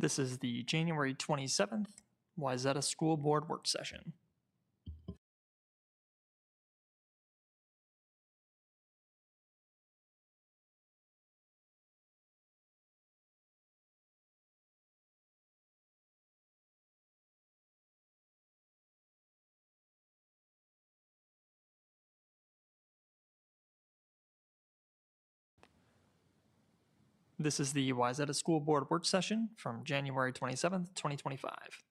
This is the January 27th Wayzata School Board Work Session. This is the Wayzata School Board Work Session from January 27th, 2025.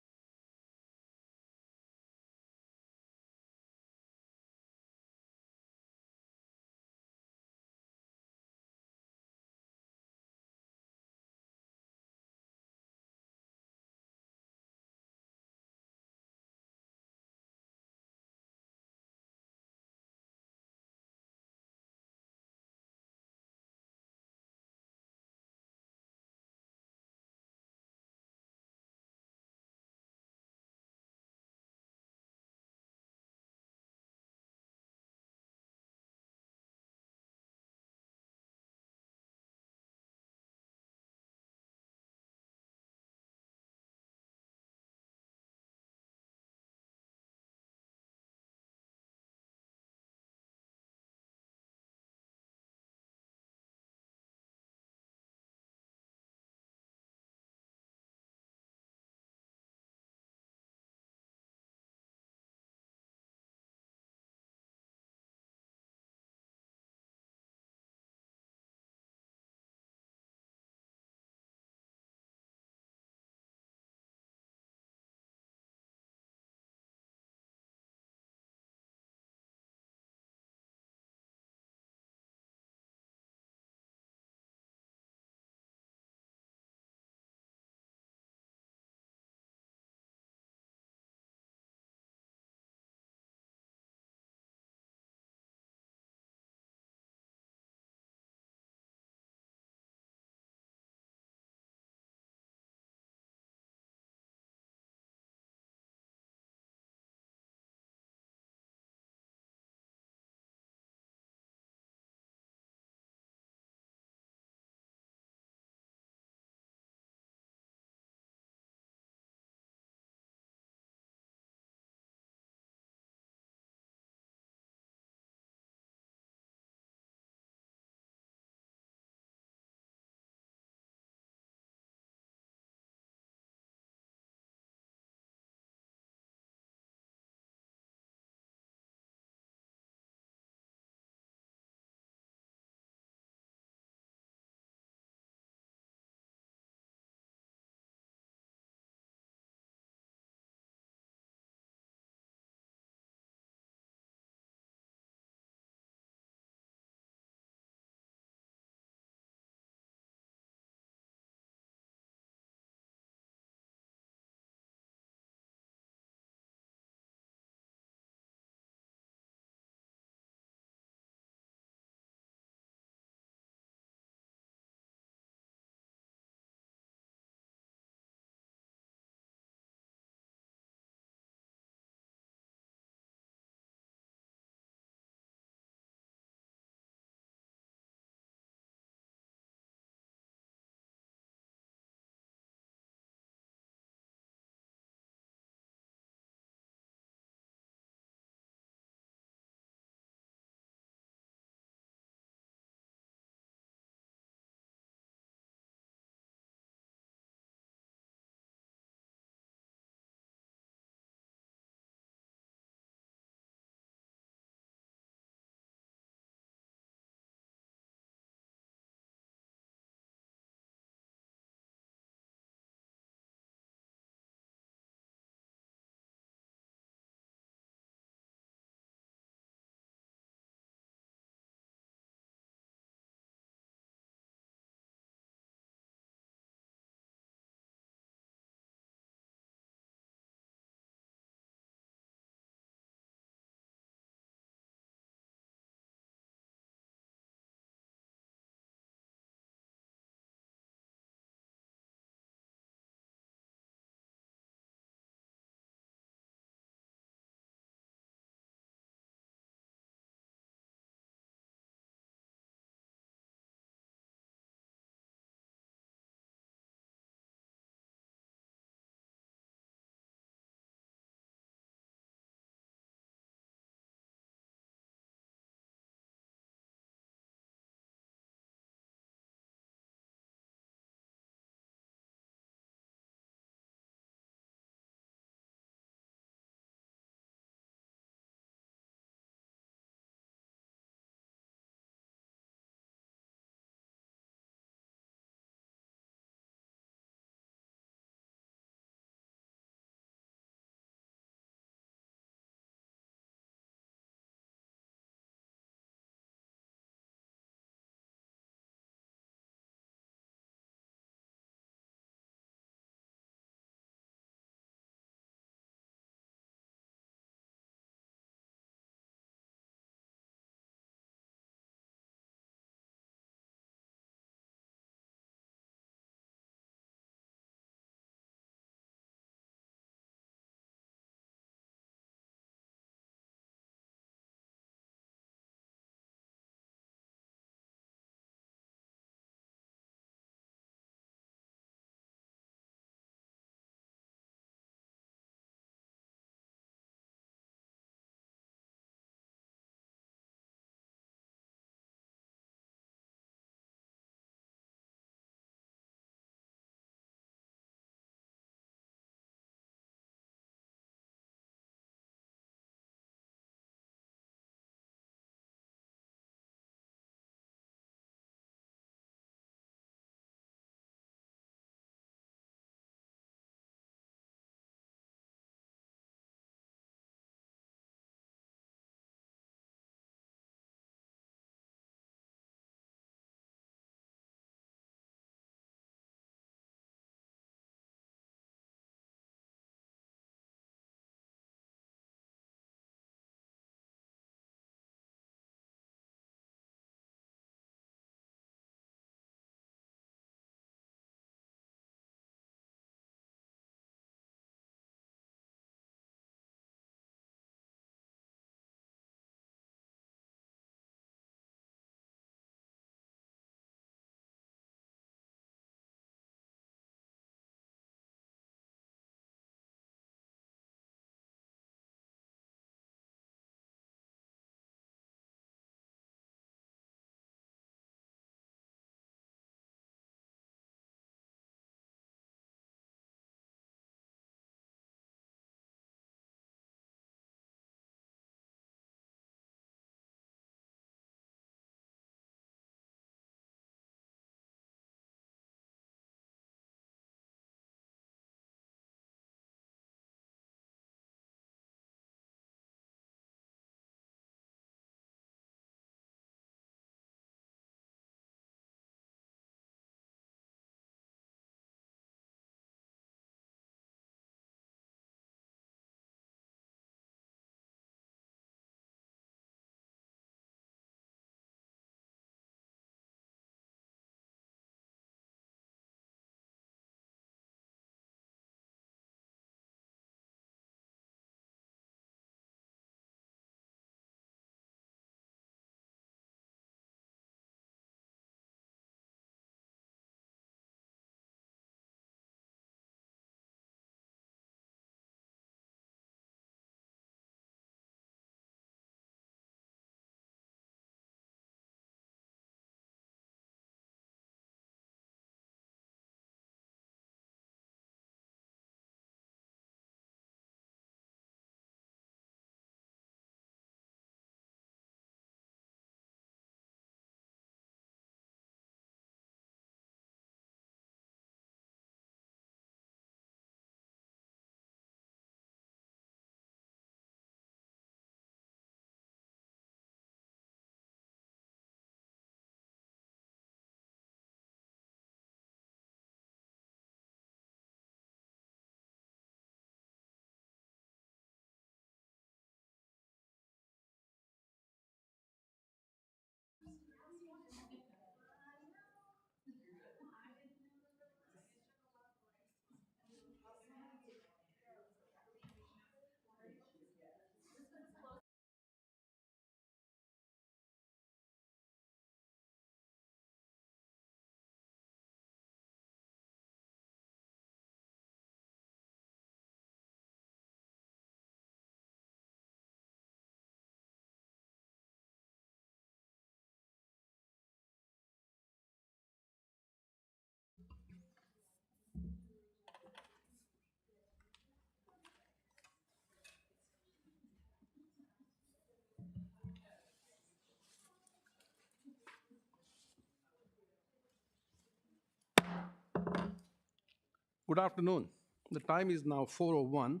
Good afternoon. The time is now 4:01.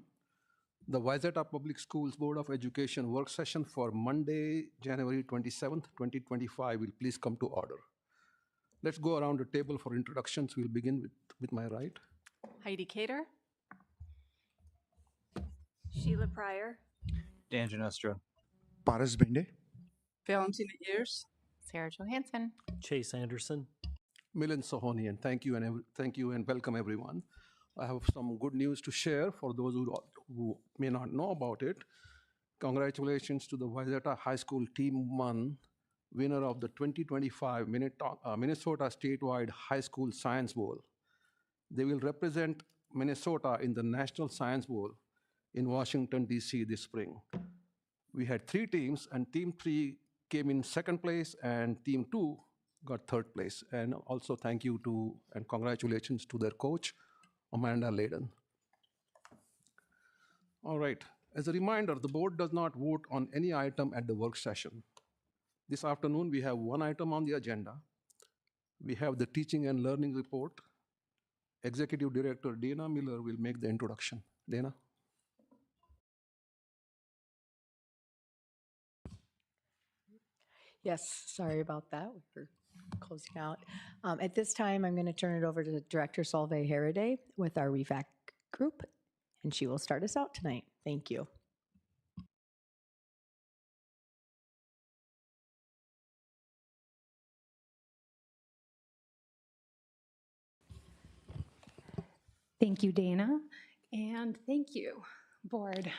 The Wayzata Public Schools Board of Education work session for Monday, January 27th, 2025 will please come to order. Let's go around the table for introductions. We'll begin with my right. Heidi Cater. Sheila Pryor. Dan Ginestra. Paras Bende. Valentina Ayers. Sarah Johansson. Chase Anderson. Milind Sohonian. Thank you and welcome everyone. I have some good news to share for those who may not know about it. Congratulations to the Wayzata High School Team 1, winner of the 2025 Minnesota Statewide High School Science Bowl. They will represent Minnesota in the National Science Bowl in Washington, D.C. this spring. We had 3 teams, and Team 3 came in second place, and Team 2 got third place. And also thank you to and congratulations to their coach, Amanda Layden. All right. As a reminder, the board does not vote on any item at the work session. This afternoon, we have 1 item on the agenda. We have the teaching and learning report. Executive Director Dana Miller will make the introduction. Dana? Yes, sorry about that. We were closing out. At this time, I'm going to turn it over to Director Solveig Haraday with our REVAC group, and she will start us out tonight. Thank you. Thank you, Dana, and thank you, board.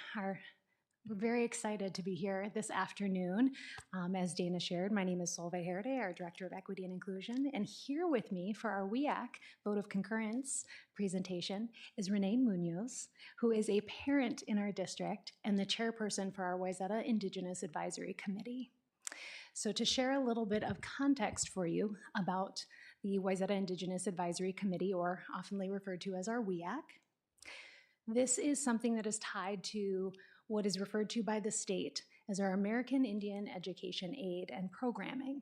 We're very excited to be here this afternoon. As Dana shared, my name is Solveig Haraday, our Director of Equity and Inclusion, and here with me for our WEAC Vote of Concurrence presentation is Renee Munoz, who is a parent in our district and the chairperson for our Wayzata Indigenous Advisory Committee. So to share a little bit of context for you about the Wayzata Indigenous Advisory Committee, or oftenly referred to as our WEAC, this is something that is tied to what is referred to by the state as our American Indian Education Aid and Programming.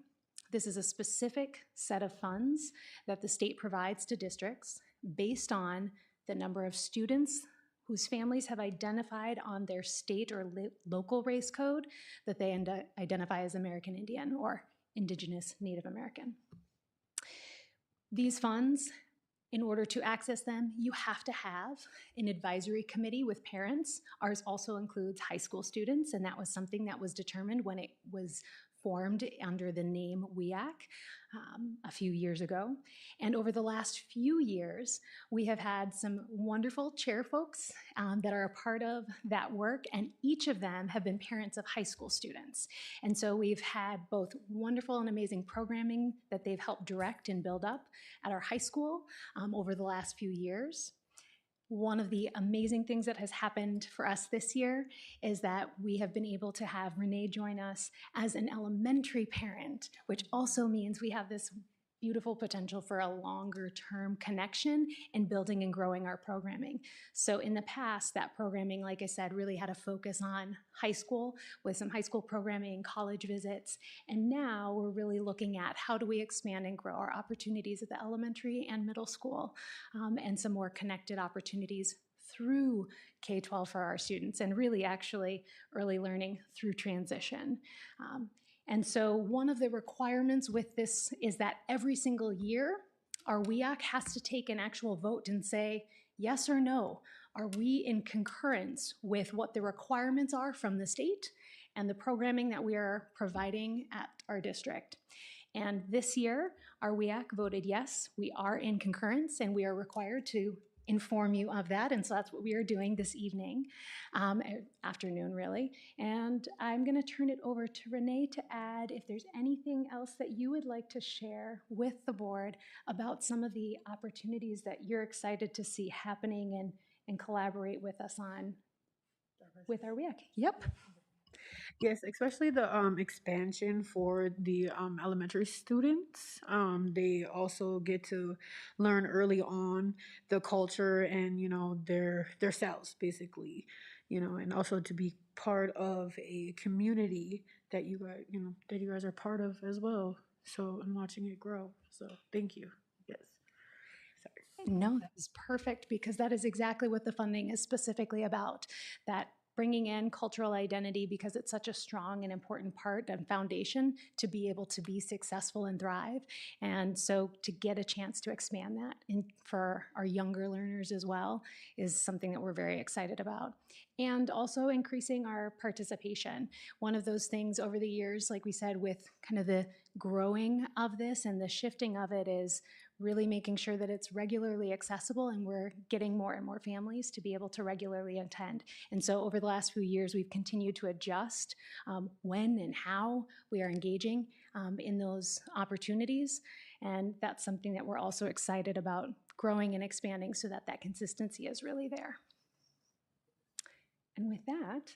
This is a specific set of funds that the state provides to districts based on the number of students whose families have identified on their state or local race code that they identify as American Indian or Indigenous Native American. These funds, in order to access them, you have to have an advisory committee with parents. Ours also includes high school students, and that was something that was determined when it was formed under the name WEAC a few years ago. And over the last few years, we have had some wonderful chair folks that are a part of that work, and each of them have been parents of high school students. And so we've had both wonderful and amazing programming that they've helped direct and build up at our high school over the last few years. One of the amazing things that has happened for us this year is that we have been able to have Renee join us as an elementary parent, which also means we have this beautiful potential for a longer term connection in building and growing our programming. So in the past, that programming, like I said, really had a focus on high school with some high school programming, college visits. And now we're really looking at how do we expand and grow our opportunities at the elementary and middle school and some more connected opportunities through K-12 for our students and really actually early learning through transition. And so one of the requirements with this is that every single year, our WEAC has to take an actual vote and say, yes or no, are we in concurrence with what the requirements are from the state and the programming that we are providing at our district? And this year, our WEAC voted yes, we are in concurrence and we are required to inform you of that. And so that's what we are doing this evening, afternoon really. And I'm gonna turn it over to Renee to add if there's anything else that you would like to share with the board about some of the opportunities that you're excited to see happening and collaborate with us on with our WEAC. Yep. Yes, especially the expansion for the elementary students. They also get to learn early on the culture and their selves basically, and also to be part of a community that you guys are part of as well. So I'm watching it grow. So thank you. Yes. Sorry. No, that was perfect because that is exactly what the funding is specifically about. That bringing in cultural identity because it's such a strong and important part and foundation to be able to be successful and thrive. And so to get a chance to expand that for our younger learners as well is something that we're very excited about. And also increasing our participation. One of those things over the years, like we said, with kind of the growing of this and the shifting of it is really making sure that it's regularly accessible and we're getting more and more families to be able to regularly attend. And so over the last few years, we've continued to adjust when and how we are engaging in those opportunities. And that's something that we're also excited about growing and expanding so that that consistency is really there. And with that,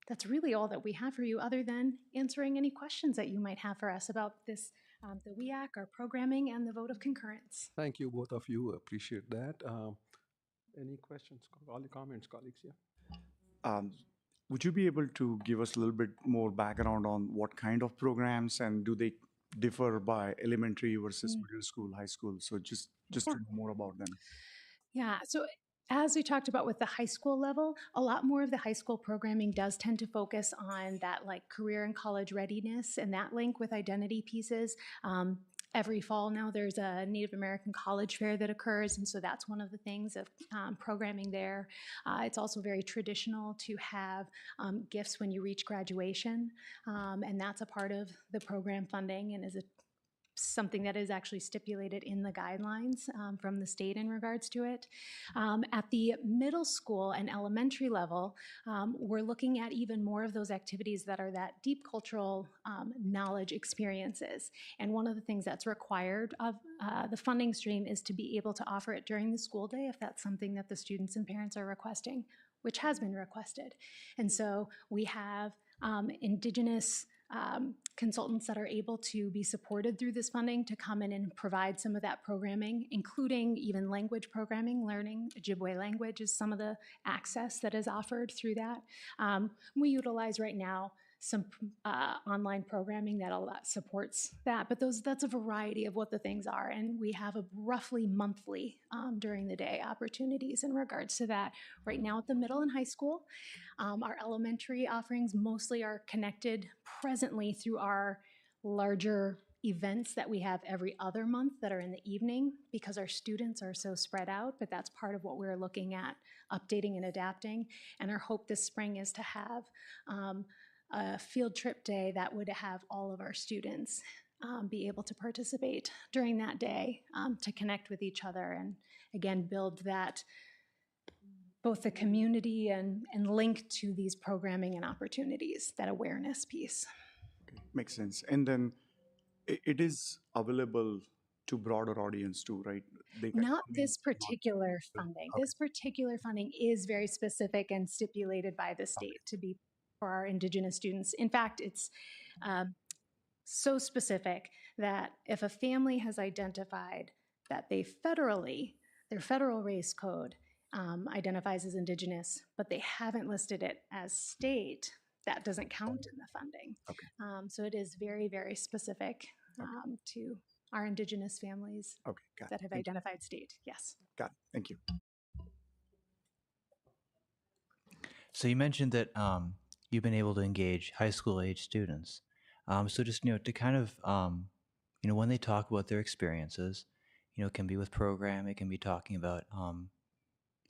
that's really all that we have for you other than answering any questions that you might have for us about this, the WEAC, our programming, and the vote of concurrence. Thank you, both of you. Appreciate that. Any questions, all the comments, colleagues? Yeah. Would you be able to give us a little bit more background on what kind of programs and do they differ by elementary versus middle school, high school? So just to know more about them. Yeah, so as we talked about with the high school level, a lot more of the high school programming does tend to focus on that like career and college readiness and that link with identity pieces. Every fall now there's a Native American college fair that occurs, and so that's one of the things of programming there. It's also very traditional to have gifts when you reach graduation, and that's a part of the program funding and is something that is actually stipulated in the guidelines from the state in regards to it. At the middle school and elementary level, we're looking at even more of those activities that are that deep cultural knowledge experiences. And one of the things that's required of the funding stream is to be able to offer it during the school day if that's something that the students and parents are requesting, which has been requested. And so we have Indigenous consultants that are able to be supported through this funding to come in and provide some of that programming, including even language programming. Learning Ojibwe language is some of the access that is offered through that. We utilize right now some online programming that supports that, but that's a variety of what the things are, and we have a roughly monthly during the day opportunities in regards to that. Right now at the middle and high school, our elementary offerings mostly are connected presently through our larger events that we have every other month that are in the evening because our students are so spread out, but that's part of what we're looking at, updating and adapting. And our hope this spring is to have a field trip day that would have all of our students be able to participate during that day to connect with each other and again build that both the community and link to these programming and opportunities, that awareness piece. Okay, makes sense. And then it is available to broader audience too, right? They can Not come in, this particular funding. Okay. This particular funding is very specific and stipulated by the state to be for our Indigenous students. In fact, it's so specific that if a family has identified that their federal race code identifies as Indigenous, but they haven't listed it as state, that doesn't count in the funding. Okay. So it is very, very specific to our Indigenous families Okay, got it. that have Thank you. identified state. Yes. Got it. Thank you. So you mentioned that you've been able to engage high school age students. So just, to kind of, when they talk about their experiences, it can be with program, it can be talking about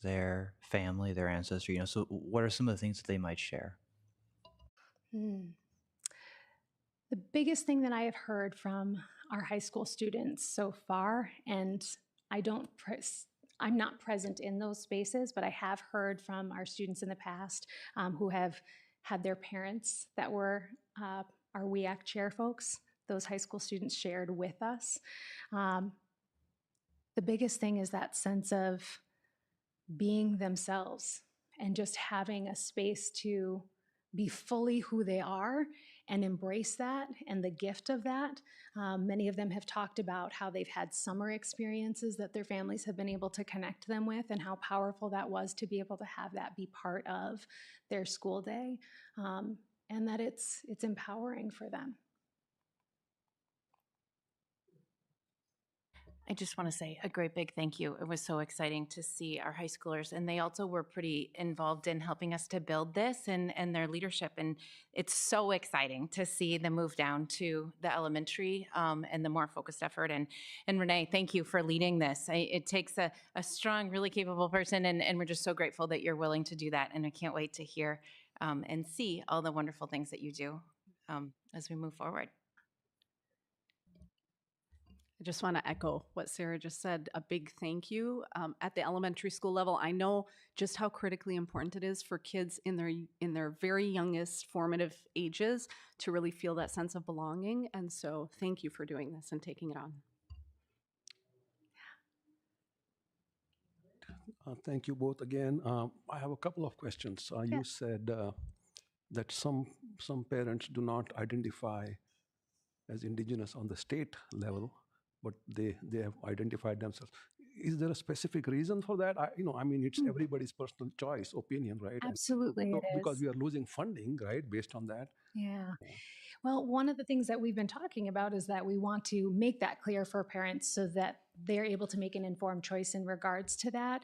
their family, their ancestry, so what are some of the things that they might share? The biggest thing that I have heard from our high school students so far, and I'm not present in those spaces, but I have heard from our students in the past who have had their parents that were our WEAC chair folks, those high school students shared with us. The biggest thing is that sense of being themselves and just having a space to be fully who they are and embrace that and the gift of that. Many of them have talked about how they've had summer experiences that their families have been able to connect them with and how powerful that was to be able to have that be part of their school day, and that it's empowering for them. I just want to say a great big thank you. It was so exciting to see our high schoolers, and they also were pretty involved in helping us to build this and their leadership. And it's so exciting to see the move down to the elementary and the more focused effort. And Renee, thank you for leading this. It takes a strong, really capable person, and we're just so grateful that you're willing to do that. And I can't wait to hear and see all the wonderful things that you do as we move forward. I just want to echo what Sarah just said. A big thank you. At the elementary school level, I know just how critically important it is for kids in their very youngest formative ages to really feel that sense of belonging. And so thank you for doing this and taking it on. Thank you both again. I have a couple of questions. You said that some parents do not identify as Indigenous on the state level, but they have identified themselves. Is there a specific reason for that? I mean, it's everybody's personal choice, opinion, right? Absolutely, it Because is. we are losing funding, right, based on that. Yeah. Well, one of the things that we've been talking about is that we want to make that clear for parents so that they're able to make an informed choice in regards to that.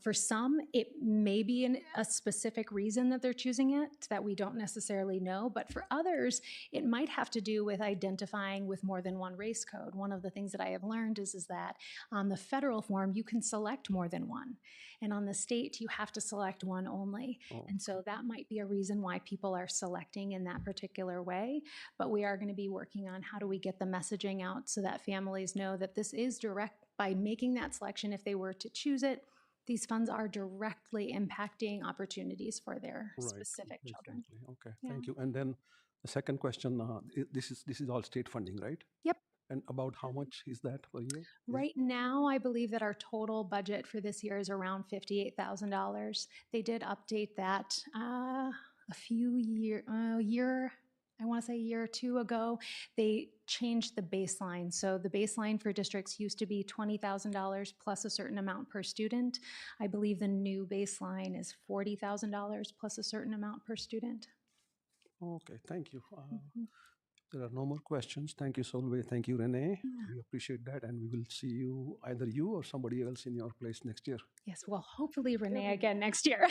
For some, it may be a specific reason that they're choosing it that we don't necessarily know. But for others, it might have to do with identifying with more than one race code. One of the things that I have learned is that on the federal form, you can select more than one. And on the state, you have to select one only. Oh. And so that might be a reason why people are selecting in that particular way. But we are going to be working on how do we get the messaging out so that families know that this is direct by making that selection. If they were to choose it, these funds are directly impacting opportunities for their Right, specific children. exactly. Okay, Yeah. thank you. And then the second question, this is all state funding, right? Yep. And about how much is that per year? Right now, I believe that our total budget for this year is around $58,000. They did update that a year or two ago. They changed the baseline. So the baseline for districts used to be $20,000 plus a certain amount per student. I believe the new baseline is $40,000 plus a certain amount per student. Okay, thank you. There are no more questions. Thank you, Solveig. Thank you, Renee. We appreciate that, and we will see you, either you or somebody else in your place next year. Yes, well, hopefully Renee again next year.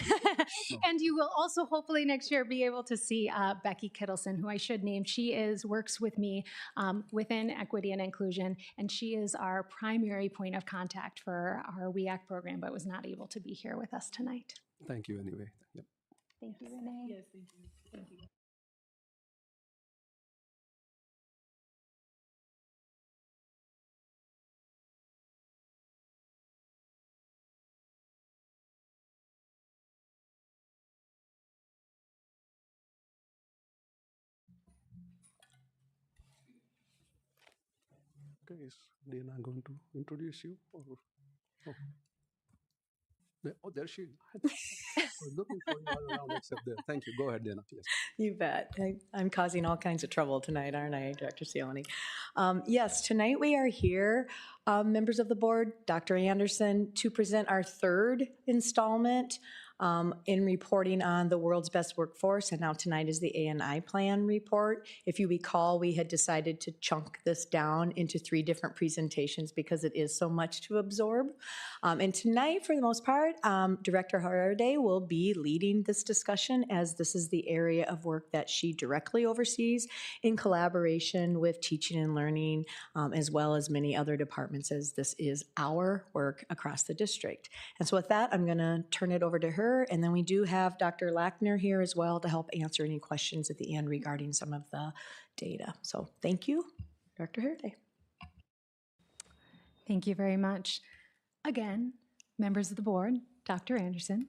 And you will also hopefully next year be able to see Becky Kittleson, who I should name. She works with me within equity and inclusion, and she is our primary point of contact for our WEAC program, but was not able to be here with us tonight. Thank you anyway. Yep. Thank you, Renee. Yes, thank you. Thank you. Okay, is Dana going to introduce you? Or, oh. There she is. I was looking for you all around except there. Thank you. Go ahead, Dana, please. You bet. I'm causing all kinds of trouble tonight, aren't I, Dr. Cioni? Yes, tonight we are here, members of the board, Dr. Anderson, to present our third installment in reporting on the world's best workforce. And now tonight is the ANI plan report. If you recall, we had decided to chunk this down into 3 different presentations because it is so much to absorb. And tonight, for the most part, Director Harade will be leading this discussion as this is the area of work that she directly oversees in collaboration with teaching and learning, as well as many other departments, as this is our work across the district. And so with that, I'm going to turn it over to her. And then we do have Dr. Lackner here as well to help answer any questions at the end regarding some of the data. So thank you, Dr. Harade. Thank you very much. Again, members of the board, Dr. Anderson.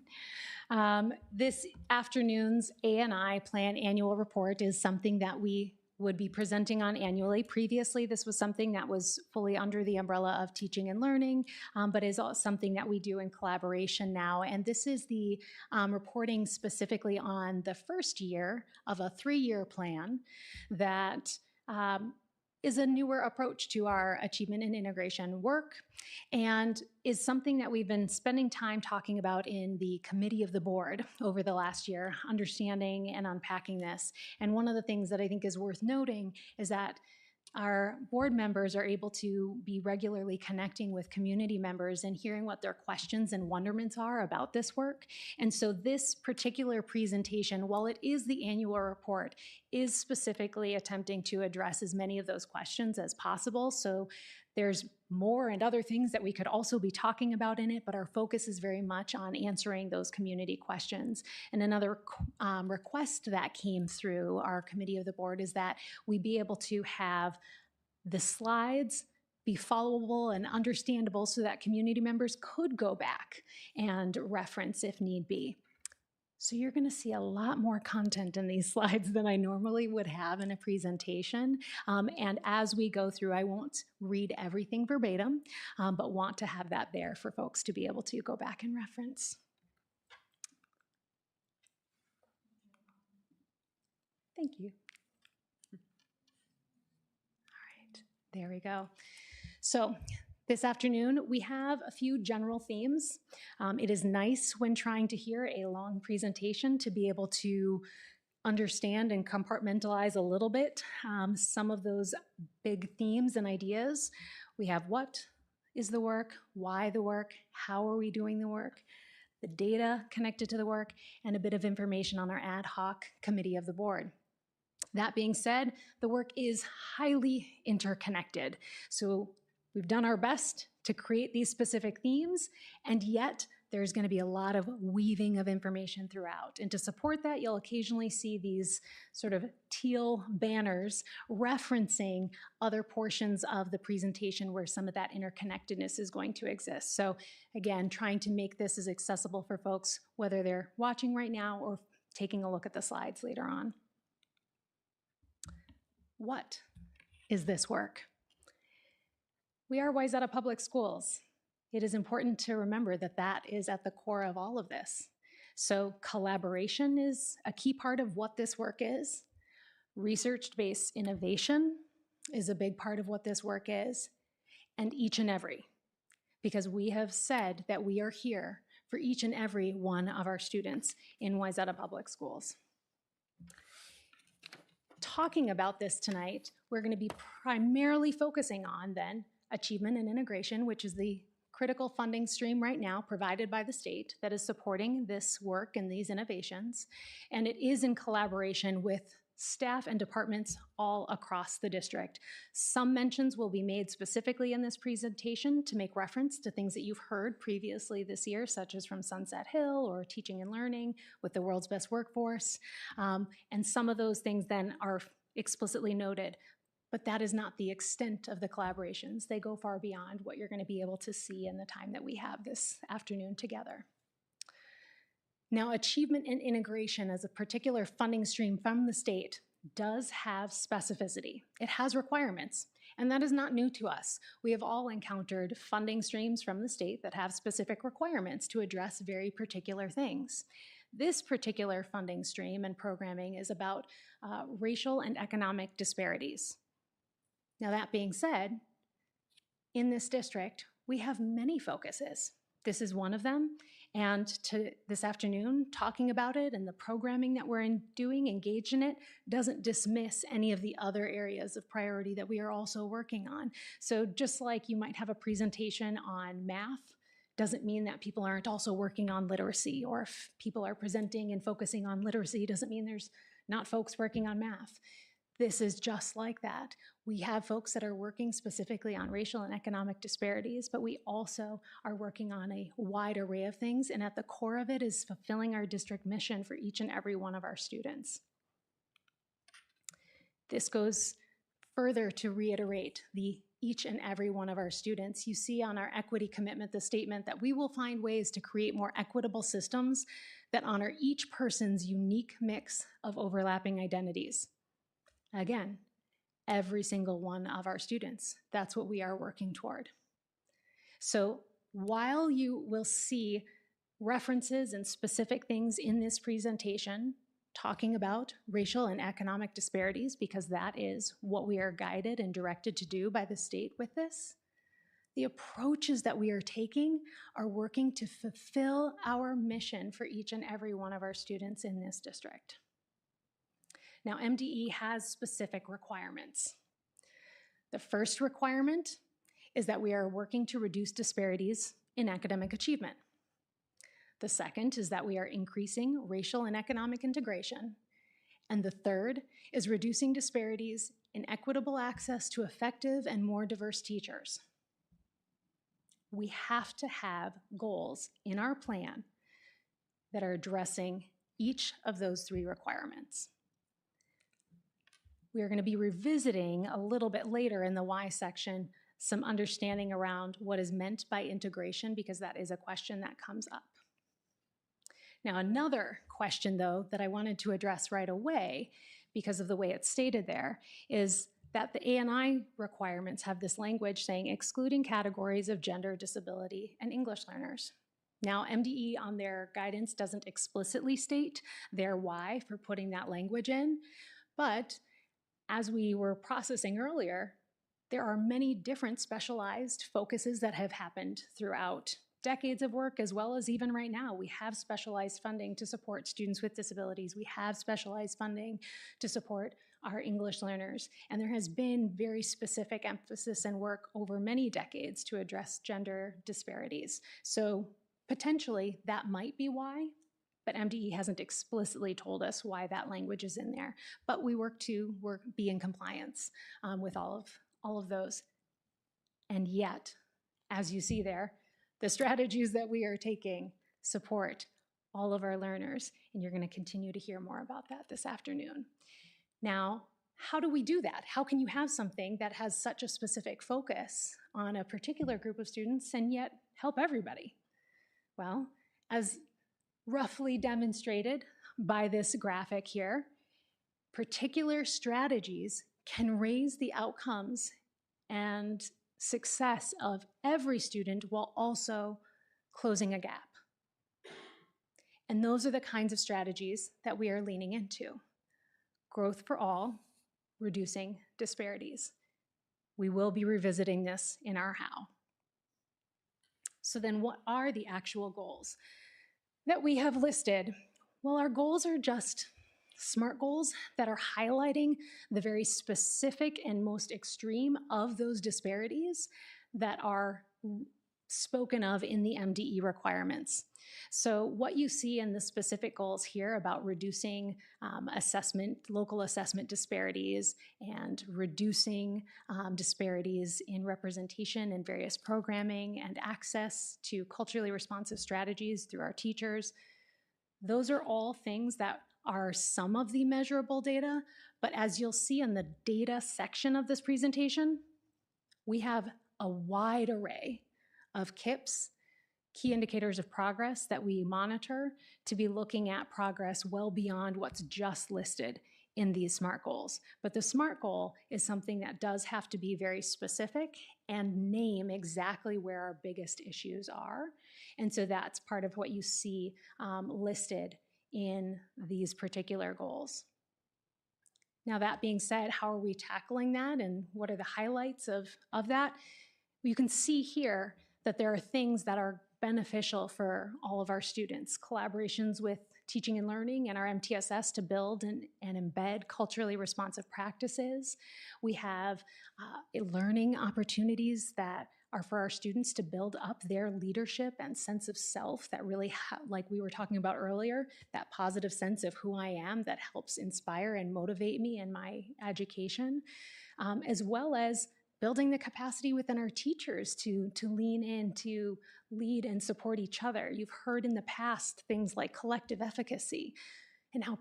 This afternoon's ANI Plan Annual Report is something that we would be presenting on annually. Previously, this was something that was fully under the umbrella of teaching and learning, but is something that we do in collaboration now. And this is the reporting specifically on the first year of a 3-year plan that is a newer approach to our achievement and integration work and is something that we've been spending time talking about in the committee of the board over the last year, understanding and unpacking this. And one of the things that I think is worth noting is that our board members are able to be regularly connecting with community members and hearing what their questions and wonderments are about this work. And so this particular presentation, while it is the annual report, is specifically attempting to address as many of those questions as possible. So there's more and other things that we could also be talking about in it, but our focus is very much on answering those community questions. And another request that came through our committee of the board is that we be able to have the slides be followable and understandable so that community members could go back and reference if need be. So you're going to see a lot more content in these slides than I normally would have in a presentation. And as we go through, I won't read everything verbatim, but want to have that there for folks to be able to go back and reference. Thank you. All right, there we go. So this afternoon, we have a few general themes. It is nice when trying to hear a long presentation to be able to understand and compartmentalize a little bit some of those big themes and ideas. We have what is the work, why the work, how are we doing the work, the data connected to the work, and a bit of information on our ad hoc committee of the board. That being said, the work is highly interconnected. So we've done our best to create these specific themes, and yet there's going to be a lot of weaving of information throughout. And to support that, you'll occasionally see these sort of teal banners referencing other portions of the presentation where some of that interconnectedness is going to exist. So again, trying to make this as accessible for folks, whether they're watching right now or taking a look at the slides later on. What is this work? We are Wayzata Public Schools. It is important to remember that that is at the core of all of this. So collaboration is a key part of what this work is. Research-based innovation is a big part of what this work is. And each and every, because we have said that we are here for each and every one of our students in Wayzata Public Schools. Talking about this tonight, we're going to be primarily focusing on then achievement and integration, which is the critical funding stream right now provided by the state that is supporting this work and these innovations. And it is in collaboration with staff and departments all across the district. Some mentions will be made specifically in this presentation to make reference to things that you've heard previously this year, such as from Sunset Hill or Teaching and Learning with the World's Best Workforce. And some of those things then are explicitly noted. But that is not the extent of the collaborations. They go far beyond what you're going to be able to see in the time that we have this afternoon together. Now, achievement and integration as a particular funding stream from the state does have specificity. It has requirements, and that is not new to us. We have all encountered funding streams from the state that have specific requirements to address very particular things. This particular funding stream and programming is about racial and economic disparities. Now, that being said, in this district, we have many focuses. This is one of them. And this afternoon, talking about it and the programming that we're doing, engaged in it, doesn't dismiss any of the other areas of priority that we are also working on. So just like you might have a presentation on math, doesn't mean that people aren't also working on literacy, or if people are presenting and focusing on literacy, doesn't mean there's not folks working on math. This is just like that. We have folks that are working specifically on racial and economic disparities, but we also are working on a wide array of things, and at the core of it is fulfilling our district mission for each and every one of our students. This goes further to reiterate the each and every one of our students. You see on our equity commitment, the statement that we will find ways to create more equitable systems that honor each person's unique mix of overlapping identities. Again, every single one of our students. That's what we are working toward. So while you will see references and specific things in this presentation talking about racial and economic disparities, because that is what we are guided and directed to do by the state with this, the approaches that we are taking are working to fulfill our mission for each and every one of our students in this district. Now, MDE has specific requirements. The first requirement is that we are working to reduce disparities in academic achievement. The second is that we are increasing racial and economic integration. And the third is reducing disparities in equitable access to effective and more diverse teachers. We have to have goals in our plan that are addressing each of those three requirements. We are going to be revisiting a little bit later in the why section some understanding around what is meant by integration, because that is a question that comes up. Now, another question, though, that I wanted to address right away, because of the way it's stated there, is that the ANI requirements have this language saying excluding categories of gender, disability, and English learners. Now, MDE on their guidance doesn't explicitly state their why for putting that language in, but as we were processing earlier, there are many different specialized focuses that have happened throughout decades of work, as well as even right now. We have specialized funding to support students with disabilities. We have specialized funding to support our English learners. And there has been very specific emphasis and work over many decades to address gender disparities. So potentially that might be why, but MDE hasn't explicitly told us why that language is in there. But we work to be in compliance with all of those. And yet, as you see there, the strategies that we are taking support all of our learners, and you're going to continue to hear more about that this afternoon. Now, how do we do that? How can you have something that has such a specific focus on a particular group of students and yet help everybody? Well, as roughly demonstrated by this graphic here, particular strategies can raise the outcomes and success of every student while also closing a gap. And those are the kinds of strategies that we are leaning into. Growth for all, reducing disparities. We will be revisiting this in our how. So then what are the actual goals that we have listed? Well, our goals are just SMART goals that are highlighting the very specific and most extreme of those disparities that are spoken of in the MDE requirements. So what you see in the specific goals here about reducing local assessment disparities and reducing disparities in representation in various programming and access to culturally responsive strategies through our teachers, those are all things that are some of the measurable data, but as you'll see in the data section of this presentation, we have a wide array of KIPs, key indicators of progress, that we monitor to be looking at progress well beyond what's just listed in these SMART goals. But the SMART goal is something that does have to be very specific and name exactly where our biggest issues are. And so that's part of what you see listed in these particular goals. Now, that being said, how are we tackling that and what are the highlights of that? You can see here that there are things that are beneficial for all of our students. Collaborations with teaching and learning and our MTSS to build and embed culturally responsive practices. We have learning opportunities that are for our students to build up their leadership and sense of self that really, like we were talking about earlier, that positive sense of who I am that helps inspire and motivate me in my education, as well as building the capacity within our teachers to lean in, to lead and support each other. You've heard in the past things like collective efficacy and how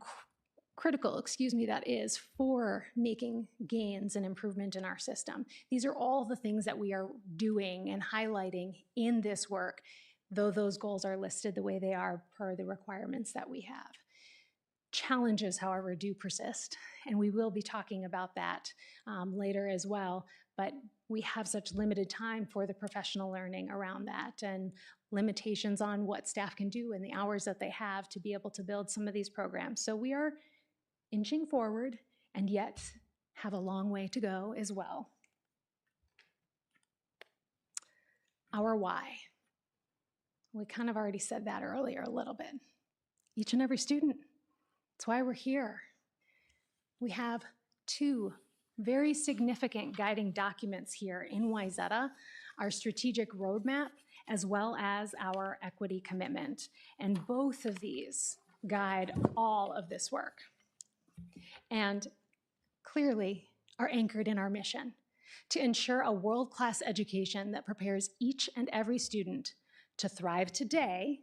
critical, that is for making gains and improvement in our system. These are all the things that we are doing and highlighting in this work, though those goals are listed the way they are per the requirements that we have. Challenges, however, do persist, and we will be talking about that later as well, but we have such limited time for the professional learning around that and limitations on what staff can do and the hours that they have to be able to build some of these programs. So we are inching forward and yet have a long way to go as well. Our why. We kind of already said that earlier a little bit. Each and every student. That's why we're here. We have two very significant guiding documents here in Wayzata, our strategic roadmap, as well as our equity commitment. And both of these guide all of this work. And clearly are anchored in our mission to ensure a world-class education that prepares each and every student to thrive today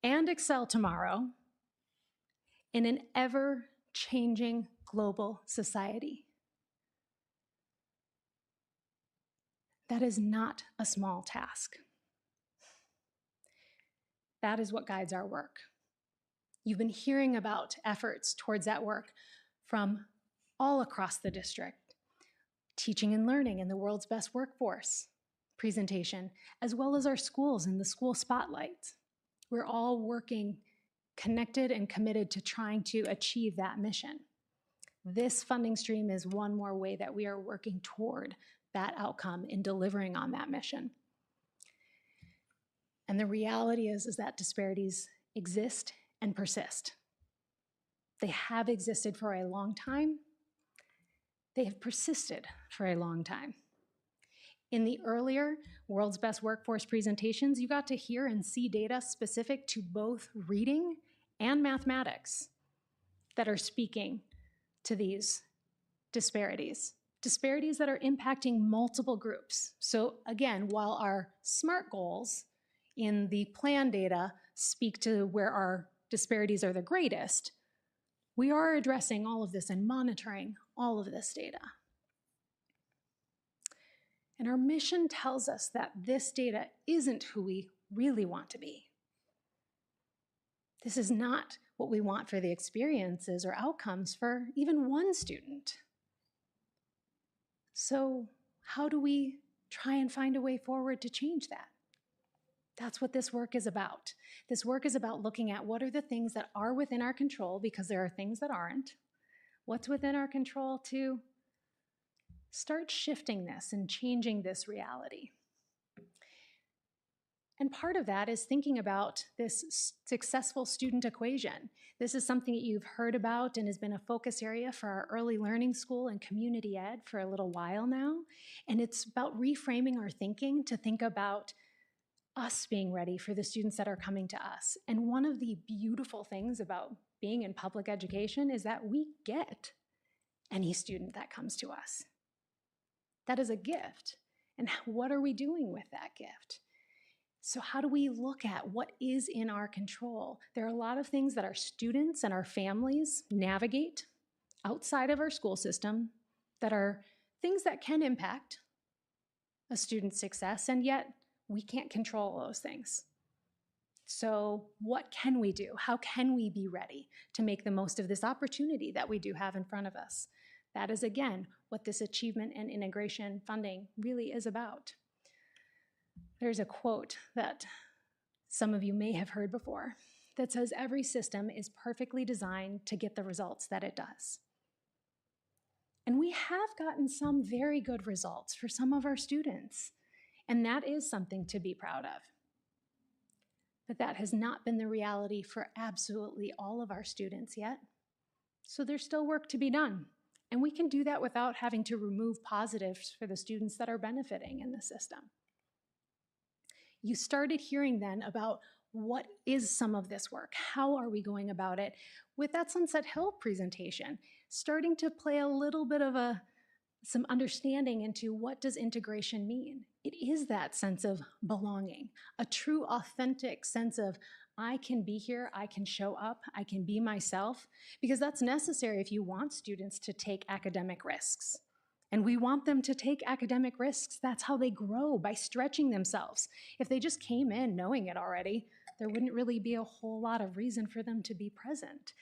and excel tomorrow in an ever-changing global society. That is not a small task. That is what guides our work. You've been hearing about efforts towards that work from all across the district. Teaching and learning in the world's best workforce presentation, as well as our schools in the school spotlight. We're all working connected and committed to trying to achieve that mission. This funding stream is one more way that we are working toward that outcome in delivering on that mission. And the reality is that disparities exist and persist. They have existed for a long time. They have persisted for a long time. In the earlier World's Best Workforce presentations, you got to hear and see data specific to both reading and mathematics that are speaking to these disparities. Disparities that are impacting multiple groups. So again, while our SMART goals in the plan data speak to where our disparities are the greatest, we are addressing all of this and monitoring all of this data. And our mission tells us that this data isn't who we really want to be. This is not what we want for the experiences or outcomes for even one student. So how do we try and find a way forward to change that? That's what this work is about. This work is about looking at what are the things that are within our control, because there are things that aren't. What's within our control to start shifting this and changing this reality. And part of that is thinking about this successful student equation. This is something that you've heard about and has been a focus area for our early learning school and community ed for a little while now. And it's about reframing our thinking to think about us being ready for the students that are coming to us. And one of the beautiful things about being in public education is that we get any student that comes to us. That is a gift. And what are we doing with that gift? So how do we look at what is in our control? There are a lot of things that our students and our families navigate outside of our school system that are things that can impact a student's success, and yet we can't control those things. So what can we do? How can we be ready to make the most of this opportunity that we do have in front of us? That is, again, what this achievement and integration funding really is about. There's a quote that some of you may have heard before that says, "Every system is perfectly designed to get the results that it does." And we have gotten some very good results for some of our students, and that is something to be proud of. But that has not been the reality for absolutely all of our students yet. So there's still work to be done. And we can do that without having to remove positives for the students that are benefiting in the system. You started hearing then about what is some of this work? How are we going about it? With that Sunset Hill presentation, starting to play a little bit of some understanding into what does integration mean? It is that sense of belonging, a true authentic sense of I can be here, I can show up, I can be myself, because that's necessary if you want students to take academic risks. And we want them to take academic risks. That's how they grow, by stretching themselves. If they just came in knowing it already, there wouldn't really be a whole lot of reason for them to be present.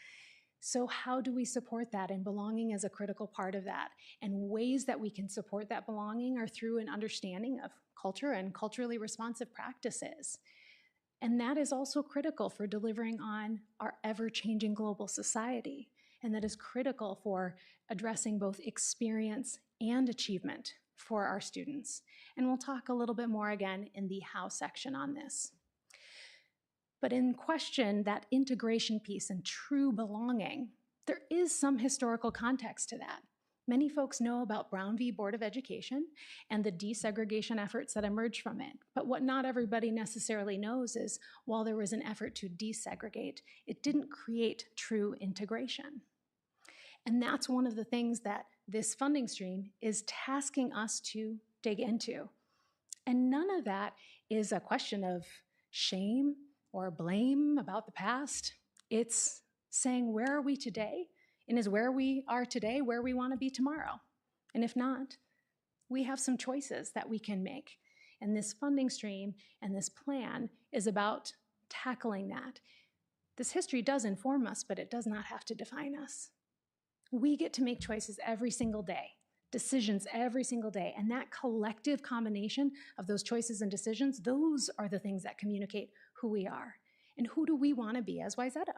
So how do we support that? And belonging is a critical part of that. And ways that we can support that belonging are through an understanding of culture and culturally responsive practices. And that is also critical for delivering on our ever-changing global society. And that is critical for addressing both experience and achievement for our students. And we'll talk a little bit more again in the how section on this. But in question, that integration piece and true belonging, there is some historical context to that. Many folks know about Brown v. Board of Education and the desegregation efforts that emerged from it. But what not everybody necessarily knows is while there was an effort to desegregate, it didn't create true integration. And that's one of the things that this funding stream is tasking us to dig into. And none of that is a question of shame or blame about the past. It's saying, where are we today? And is where we are today where we want to be tomorrow? And if not, we have some choices that we can make. And this funding stream and this plan is about tackling that. This history does inform us, but it does not have to define us. We get to make choices every single day, decisions every single day. And that collective combination of those choices and decisions, those are the things that communicate who we are. And who do we want to be as Wayzata?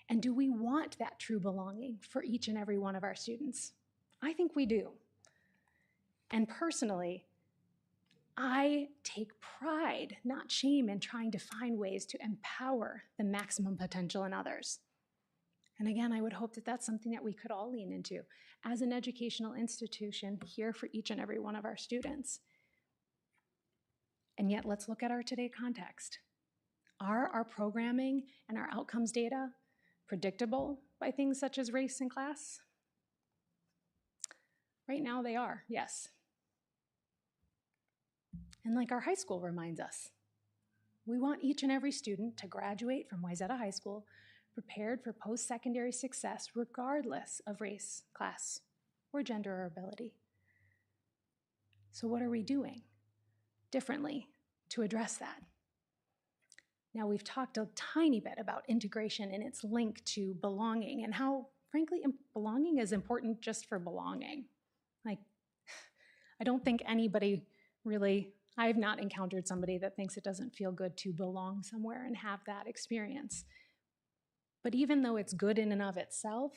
And do we want that true belonging for each and every one of our students? I think we do. And personally, I take pride, not shame, in trying to find ways to empower the maximum potential in others. And again, I would hope that that's something that we could all lean into as an educational institution here for each and every one of our students. And yet, let's look at our today context. Are our programming and our outcomes data predictable by things such as race and class? Right now they are, yes. And like our high school reminds us, we want each and every student to graduate from Wayzata High School prepared for post-secondary success regardless of race, class, or gender or ability. So what are we doing differently to address that? Now, we've talked a tiny bit about integration and its link to belonging and how, frankly, belonging is important just for belonging. Like, I don't think anybody really, I've not encountered somebody that thinks it doesn't feel good to belong somewhere and have that experience. But even though it's good in and of itself,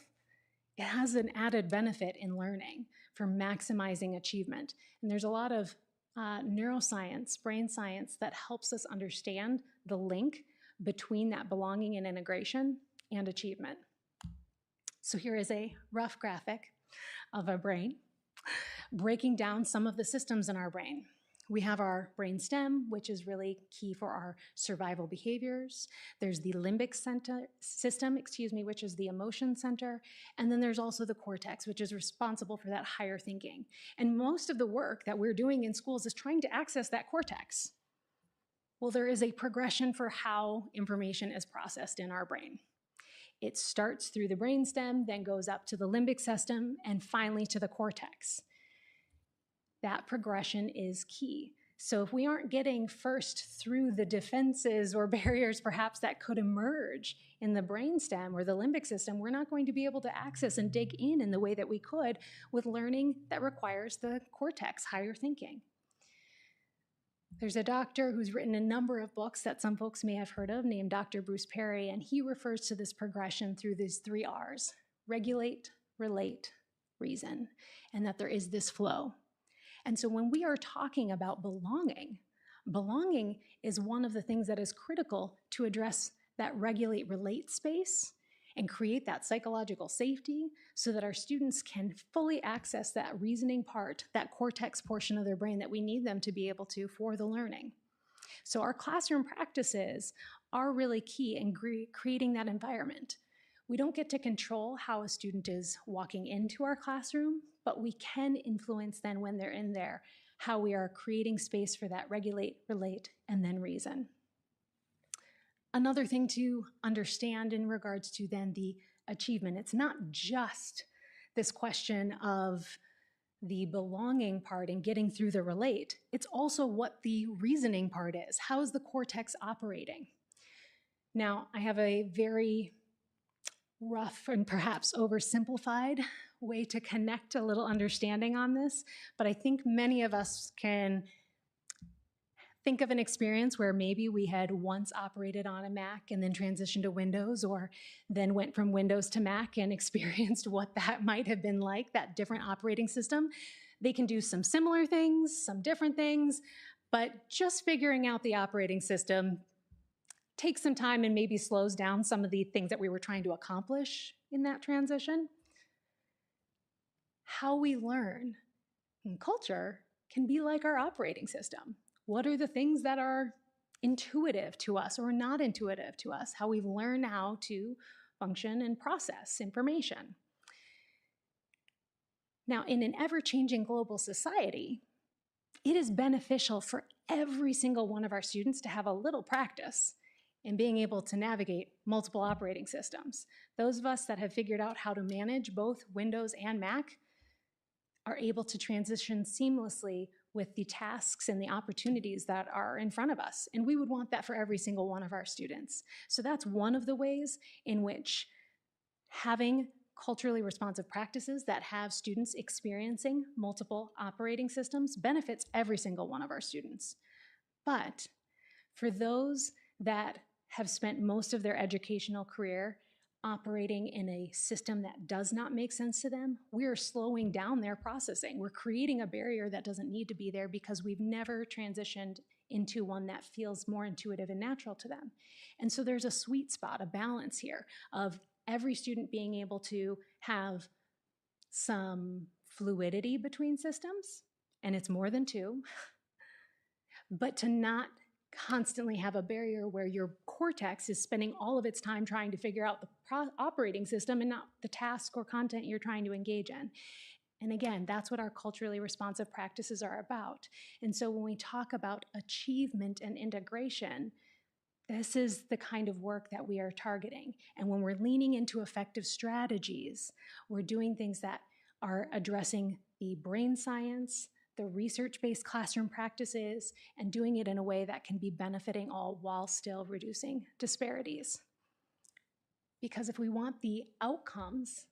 it has an added benefit in learning for maximizing achievement. And there's a lot of neuroscience, brain science that helps us understand the link between that belonging and integration and achievement. So here is a rough graphic of our brain, breaking down some of the systems in our brain. We have our brain stem, which is really key for our survival behaviors. There's the limbic system, which is the emotion center. And then there's also the cortex, which is responsible for that higher thinking. And most of the work that we're doing in schools is trying to access that cortex. Well, there is a progression for how information is processed in our brain. It starts through the brain stem, then goes up to the limbic system, and finally to the cortex. That progression is key. So if we aren't getting first through the defenses or barriers perhaps that could emerge in the brainstem or the limbic system, we're not going to be able to access and dig in the way that we could with learning that requires the cortex, higher thinking. There's a doctor who's written a number of books that some folks may have heard of named Dr. Bruce Perry, and he refers to this progression through these 3 R's: regulate, relate, reason, and that there is this flow. And so when we are talking about belonging, belonging is one of the things that is critical to address that regulate, relate space and create that psychological safety so that our students can fully access that reasoning part, that cortex portion of their brain that we need them to be able to for the learning. So our classroom practices are really key in creating that environment. We don't get to control how a student is walking into our classroom, but we can influence then when they're in there, how we are creating space for that regulate, relate, and then reason. Another thing to understand in regards to then the achievement, it's not just this question of the belonging part and getting through the relate, it's also what the reasoning part is. How is the cortex operating? Now, I have a very rough and perhaps oversimplified way to connect a little understanding on this, but I think many of us can think of an experience where maybe we had once operated on a Mac and then transitioned to Windows, or then went from Windows to Mac and experienced what that might have been like, that different operating system. They can do some similar things, some different things, but just figuring out the operating system takes some time and maybe slows down some of the things that we were trying to accomplish in that transition. how we learn and culture can be like our operating system. What are the things that are intuitive to us or not intuitive to us? How we learn how to function and process information. Now, in an ever-changing global society, it is beneficial for every single one of our students to have a little practice in being able to navigate multiple operating systems. Those of us that have figured out how to manage both Windows and Mac are able to transition seamlessly with the tasks and the opportunities that are in front of us. And we would want that for every single one of our students. So that's one of the ways in which having culturally responsive practices that have students experiencing multiple operating systems benefits every single one of our students. But for those that have spent most of their educational career operating in a system that does not make sense to them, we are slowing down their processing. We're creating a barrier that doesn't need to be there because we've never transitioned into one that feels more intuitive and natural to them. And so there's a sweet spot, a balance here of every student being able to have some fluidity between systems, and it's more than two, but to not constantly have a barrier where your cortex is spending all of its time trying to figure out the operating system and not the task or content you're trying to engage in. And again, that's what our culturally responsive practices are about. And so when we talk about achievement and integration, this is the kind of work that we are targeting. And when we're leaning into effective strategies, we're doing things that are addressing the brain science, the research-based classroom practices, and doing it in a way that can be benefiting all while still reducing disparities. Because if we want the outcomes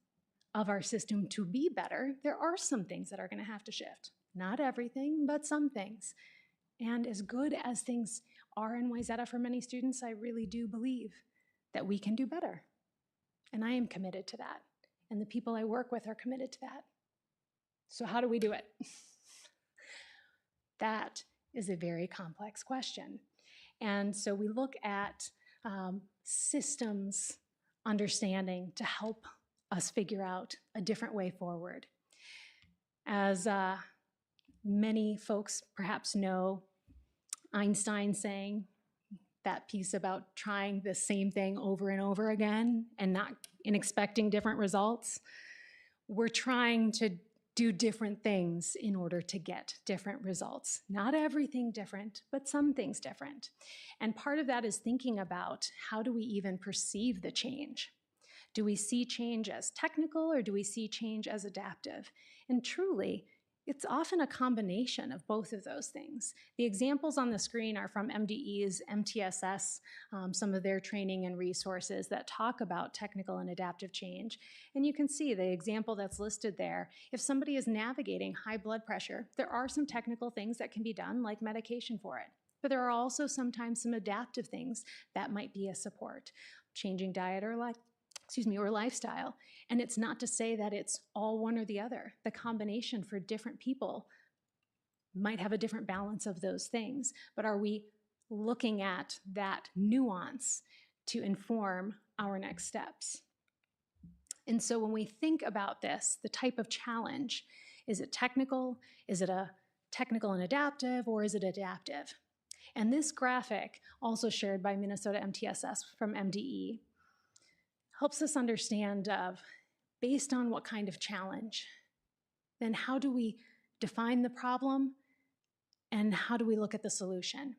of our system to be better, there are some things that are going to have to shift. Not everything, but some things. And as good as things are in Wayzata for many students, I really do believe that we can do better. And I am committed to that. And the people I work with are committed to that. So how do we do it? That is a very complex question. And so we look at systems understanding to help us figure out a different way forward. As many folks perhaps know, Einstein saying that piece about trying the same thing over and over again and expecting different results. We're trying to do different things in order to get different results. Not everything different, but some things different. And part of that is thinking about how do we even perceive the change? Do we see change as technical or do we see change as adaptive? And truly, it's often a combination of both of those things. The examples on the screen are from MDE's MTSS, some of their training and resources that talk about technical and adaptive change. And you can see the example that's listed there. If somebody is navigating high blood pressure, there are some technical things that can be done, like medication for it. But there are also sometimes some adaptive things that might be a support. Changing diet or lifestyle. And it's not to say that it's all one or the other. The combination for different people might have a different balance of those things, but are we looking at that nuance to inform our next steps? And so when we think about this, the type of challenge, is it technical? Is it a technical and adaptive, or is it adaptive? And this graphic, also shared by Minnesota MTSS from MDE, helps us understand based on what kind of challenge, then how do we define the problem and how do we look at the solution?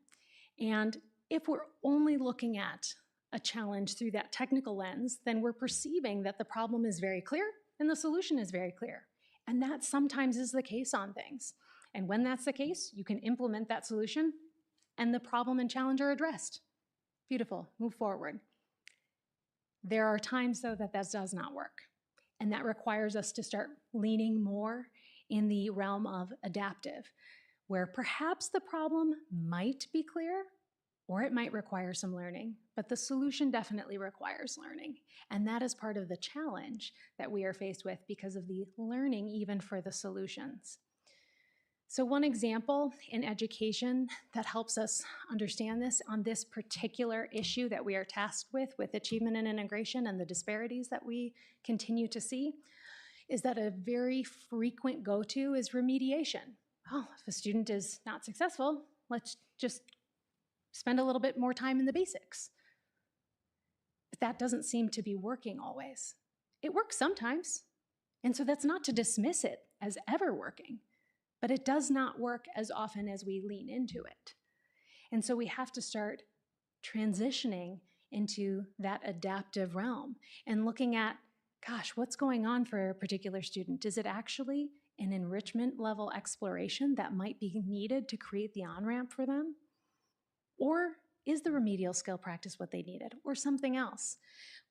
And if we're only looking at a challenge through that technical lens, then we're perceiving that the problem is very clear and the solution is very clear. And that sometimes is the case on things. And when that's the case, you can implement that solution and the problem and challenge are addressed. Beautiful, move forward. There are times, though, that does not work. And that requires us to start leaning more in the realm of adaptive, where perhaps the problem might be clear, or it might require some learning, but the solution definitely requires learning. And that is part of the challenge that we are faced with because of the learning even for the solutions. So one example in education that helps us understand this on this particular issue that we are tasked with achievement and integration and the disparities that we continue to see, is that a very frequent go-to is remediation. Oh, if a student is not successful, let's just spend a little bit more time in the basics. But that doesn't seem to be working always. It works sometimes, and so that's not to dismiss it as ever working, but it does not work as often as we lean into it. And so we have to start transitioning into that adaptive realm and looking at, gosh, what's going on for a particular student? Is it actually an enrichment level exploration that might be needed to create the on-ramp for them? Or is the remedial skill practice what they needed, or something else?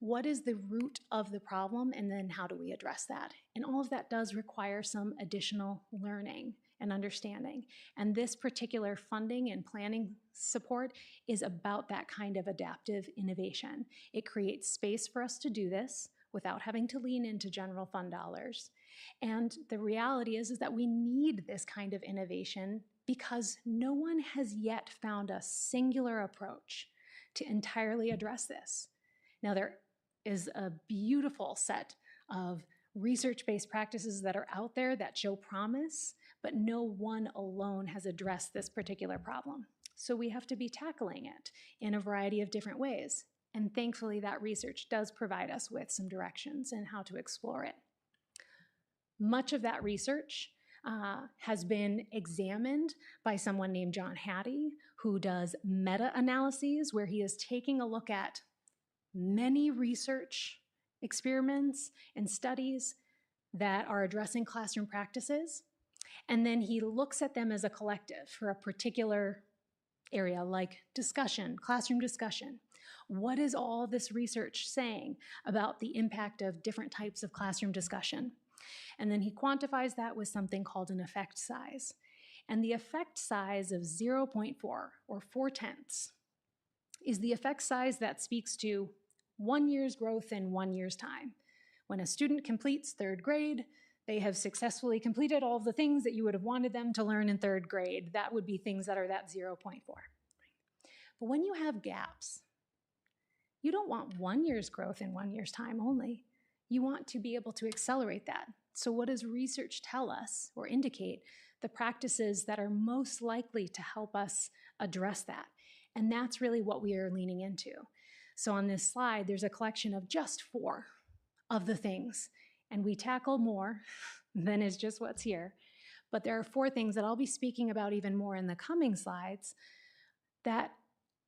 What is the root of the problem, and then how do we address that? And all of that does require some additional learning and understanding. And this particular funding and planning support is about that kind of adaptive innovation. It creates space for us to do this without having to lean into general fund dollars. And the reality is that we need this kind of innovation because no one has yet found a singular approach to entirely address this. Now, there is a beautiful set of research-based practices that are out there that show promise, but no one alone has addressed this particular problem. So we have to be tackling it in a variety of different ways. And thankfully, that research does provide us with some directions in how to explore it. Much of that research has been examined by someone named John Hattie, who does meta-analyses, where he is taking a look at many research experiments and studies that are addressing classroom practices, and then he looks at them as a collective for a particular area like discussion, classroom discussion. What is all this research saying about the impact of different types of classroom discussion? And then he quantifies that with something called an effect size. And the effect size of 0.4, or 4/10, is the effect size that speaks to 1 year's growth in 1 year's time. When a student completes 3rd grade, they have successfully completed all of the things that you would have wanted them to learn in 3rd grade. That would be things that are that 0.4. But when you have gaps, you don't want 1 year's growth in 1 year's time only. You want to be able to accelerate that. So what does research tell us or indicate the practices that are most likely to help us address that? And that's really what we are leaning into. So on this slide, there's a collection of just 4 of the things, and we tackle more than is just what's here. But there are 4 things that I'll be speaking about even more in the coming slides that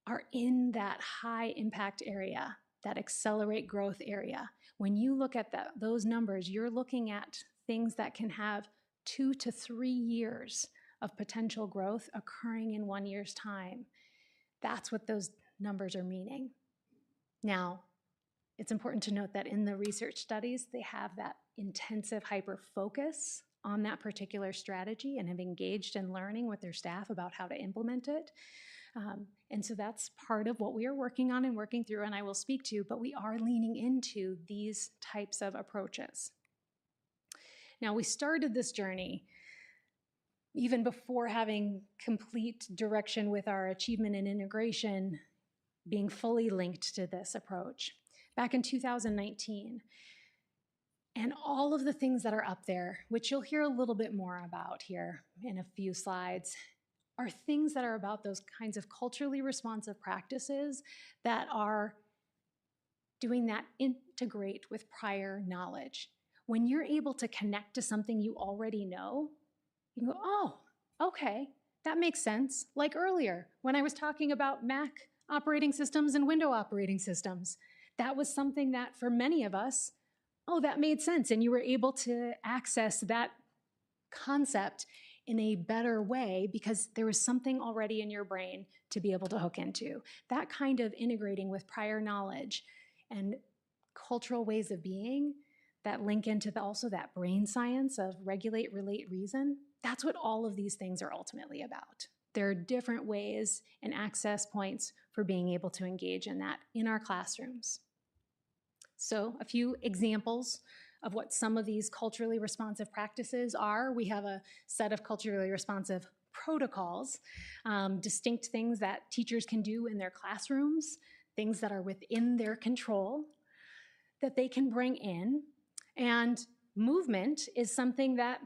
are in that high impact area, that accelerate growth area. When you look at those numbers, you're looking at things that can have 2 to 3 years of potential growth occurring in 1 year's time. That's what those numbers are meaning. Now, it's important to note that in the research studies, they have that intensive hyper-focus on that particular strategy and have engaged in learning with their staff about how to implement it. And so that's part of what we are working on and working through, and I will speak to, but we are leaning into these types of approaches. Now, we started this journey even before having complete direction with our achievement and integration being fully linked to this approach back in 2019. And all of the things that are up there, which you'll hear a little bit more about here in a few slides, are things that are about those kinds of culturally responsive practices that are doing that integrate with prior knowledge. When you're able to connect to something you already know, you can go, oh, okay, that makes sense. Like earlier, when I was talking about Mac operating systems and Windows operating systems, that was something that for many of us, oh, that made sense. And you were able to access that concept in a better way because there was something already in your brain to be able to hook into. That kind of integrating with prior knowledge and cultural ways of being that link into also that brain science of regulate, relate, reason, that's what all of these things are ultimately about. There are different ways and access points for being able to engage in that in our classrooms. So a few examples of what some of these culturally responsive practices are. We have a set of culturally responsive protocols, distinct things that teachers can do in their classrooms, things that are within their control that they can bring in. And movement is something that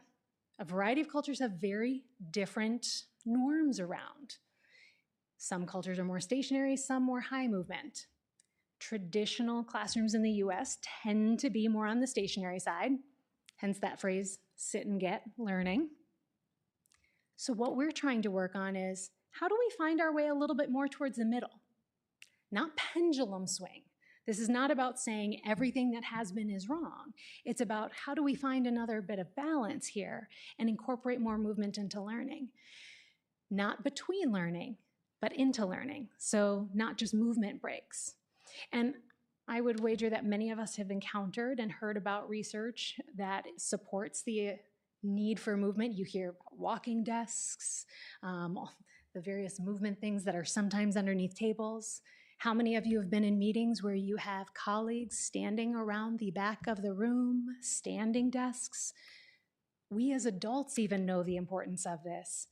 a variety of cultures have very different norms around. Some cultures are more stationary, some more high movement. Traditional classrooms in the US tend to be more on the stationary side, hence that phrase, sit and get learning. So what we're trying to work on is, how do we find our way a little bit more towards the middle? Not pendulum swing. This is not about saying everything that has been is wrong. It's about how do we find another bit of balance here and incorporate more movement into learning. Not between learning, but into learning. So not just movement breaks. And I would wager that many of us have encountered and heard about research that supports the need for movement. You hear about walking desks, the various movement things that are sometimes underneath tables. How many of you have been in meetings where you have colleagues standing around the back of the room, standing desks? We as adults even know the importance of this.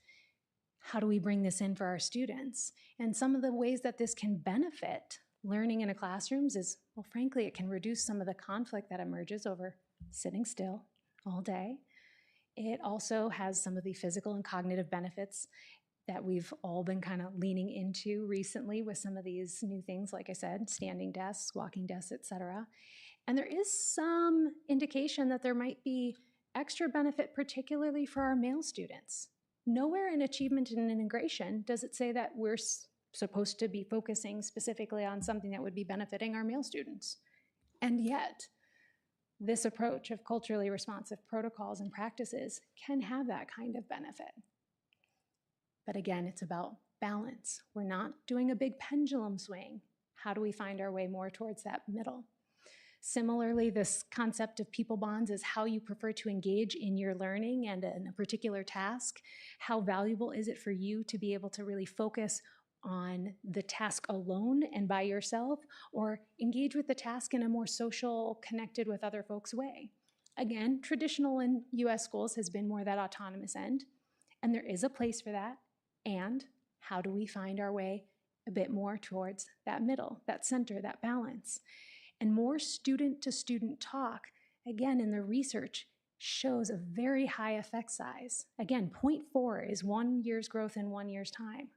How do we bring this in for our students? And some of the ways that this can benefit learning in a classrooms is, well, frankly, it can reduce some of the conflict that emerges over sitting still all day. It also has some of the physical and cognitive benefits that we've all been kind of leaning into recently with some of these new things, like I said, standing desks, walking desks, etc. And there is some indication that there might be extra benefit, particularly for our male students. Nowhere in Achievement and Integration does it say that we're supposed to be focusing specifically on something that would be benefiting our male students. And yet, this approach of culturally responsive protocols and practices can have that kind of benefit. But again, it's about balance. We're not doing a big pendulum swing. How do we find our way more towards that middle? Similarly, this concept of people bonds is how you prefer to engage in your learning and in a particular task. How valuable is it for you to be able to really focus on the task alone and by yourself, or engage with the task in a more social, connected with other folks way? Again, traditional in US schools has been more that autonomous end, and there is a place for that. And how do we find our way a bit more towards that middle, that center, that balance? And more student-to-student talk, again, in the research, shows a very high effect size. Again, 0.4 is 1 year's growth in 1 year's time.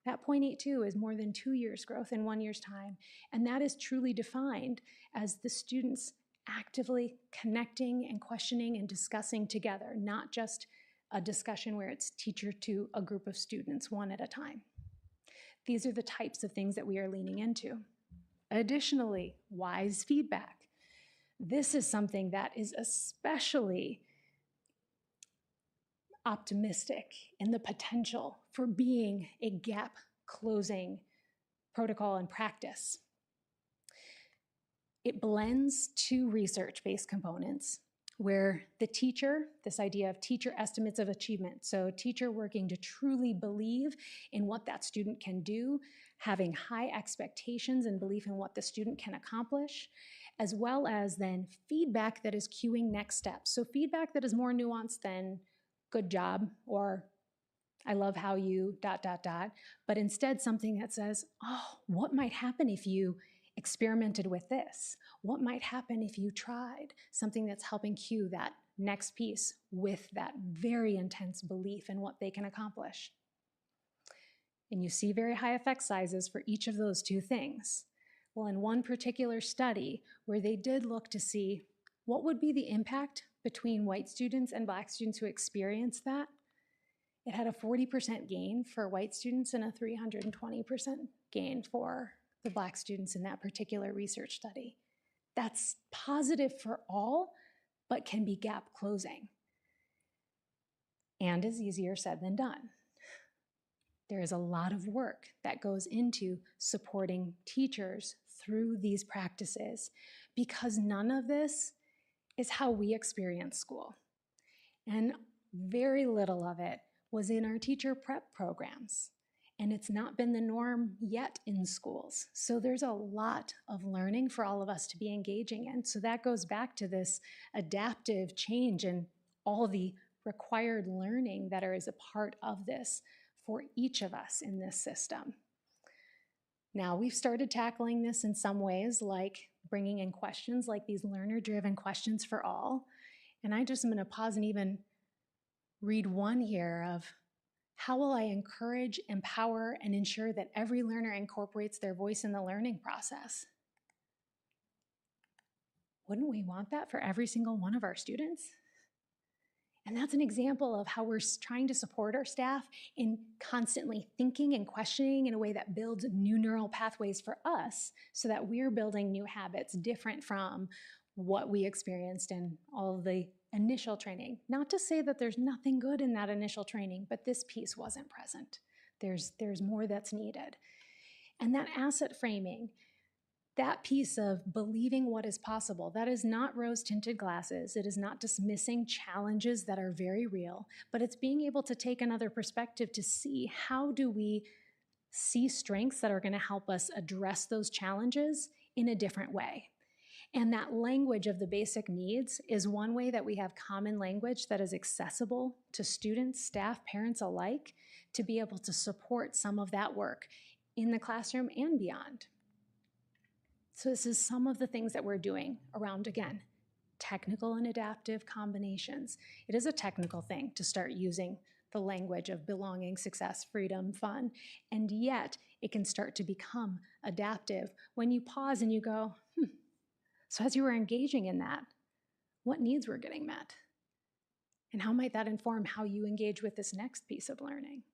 That 0.82 is more than 2 years' growth in 1 year's time. And that is truly defined as the students actively connecting and questioning and discussing together, not just a discussion where it's teacher to a group of students, one at a time. These are the types of things that we are leaning into. Additionally, wise feedback. This is something that is especially optimistic in the potential for being a gap-closing protocol and practice. It blends two research-based components where the teacher, this idea of teacher estimates of achievement, so teacher working to truly believe in what that student can do, having high expectations and belief in what the student can accomplish, as well as then feedback that is cueing next steps. So feedback that is more nuanced than good job or I love how you ... but instead something that says, oh, what might happen if you experimented with this? What might happen if you tried? Something that's helping cue that next piece with that very intense belief in what they can accomplish. And you see very high effect sizes for each of those two things. Well, in one particular study where they did look to see what would be the impact between white students and Black students who experienced that, it had a 40% gain for white students and a 320% gain for the Black students in that particular research study. That's positive for all, but can be gap closing and is easier said than done. There is a lot of work that goes into supporting teachers through these practices because none of this is how we experience school. And very little of it was in our teacher prep programs. And it's not been the norm yet in schools. So there's a lot of learning for all of us to be engaging in. So that goes back to this adaptive change and all the required learning that is a part of this for each of us in this system. Now, we've started tackling this in some ways, like bringing in questions like these learner-driven questions for all. And I just am going to pause and even read one here of how will I encourage, empower, and ensure that every learner incorporates their voice in the learning process? Wouldn't we want that for every single one of our students? And that's an example of how we're trying to support our staff in constantly thinking and questioning in a way that builds new neural pathways for us so that we're building new habits different from what we experienced in all of the initial training. Not to say that there's nothing good in that initial training, but this piece wasn't present. There's more that's needed. And that asset framing, that piece of believing what is possible, that is not rose-tinted glasses. It is not dismissing challenges that are very real, but it's being able to take another perspective to see how do we see strengths that are going to help us address those challenges in a different way. And that language of the basic needs is one way that we have common language that is accessible to students, staff, parents alike, to be able to support some of that work in the classroom and beyond. So this is some of the things that we're doing around, again, technical and adaptive combinations. It is a technical thing to start using the language of belonging, success, freedom, fun, and yet it can start to become adaptive when you pause and you go, so as you were engaging in that, what needs were getting met? And how might that inform how you engage with this next piece of learning?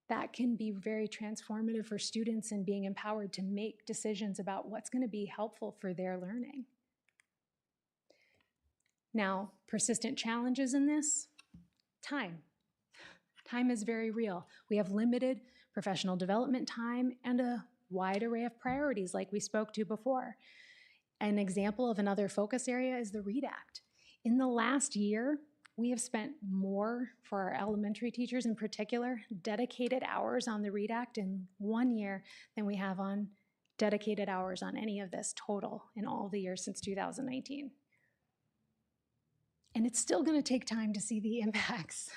That can be very transformative for students and being empowered to make decisions about what's going to be helpful for their learning. Now, persistent challenges in this, time. Time is very real. We have limited professional development time and a wide array of priorities like we spoke to before. An example of another focus area is the READ Act. In the last year, we have spent more, for our elementary teachers in particular, dedicated hours on the READ Act in 1 year than we have on dedicated hours on any of this total in all the years since 2019. And it's still going to take time to see the impacts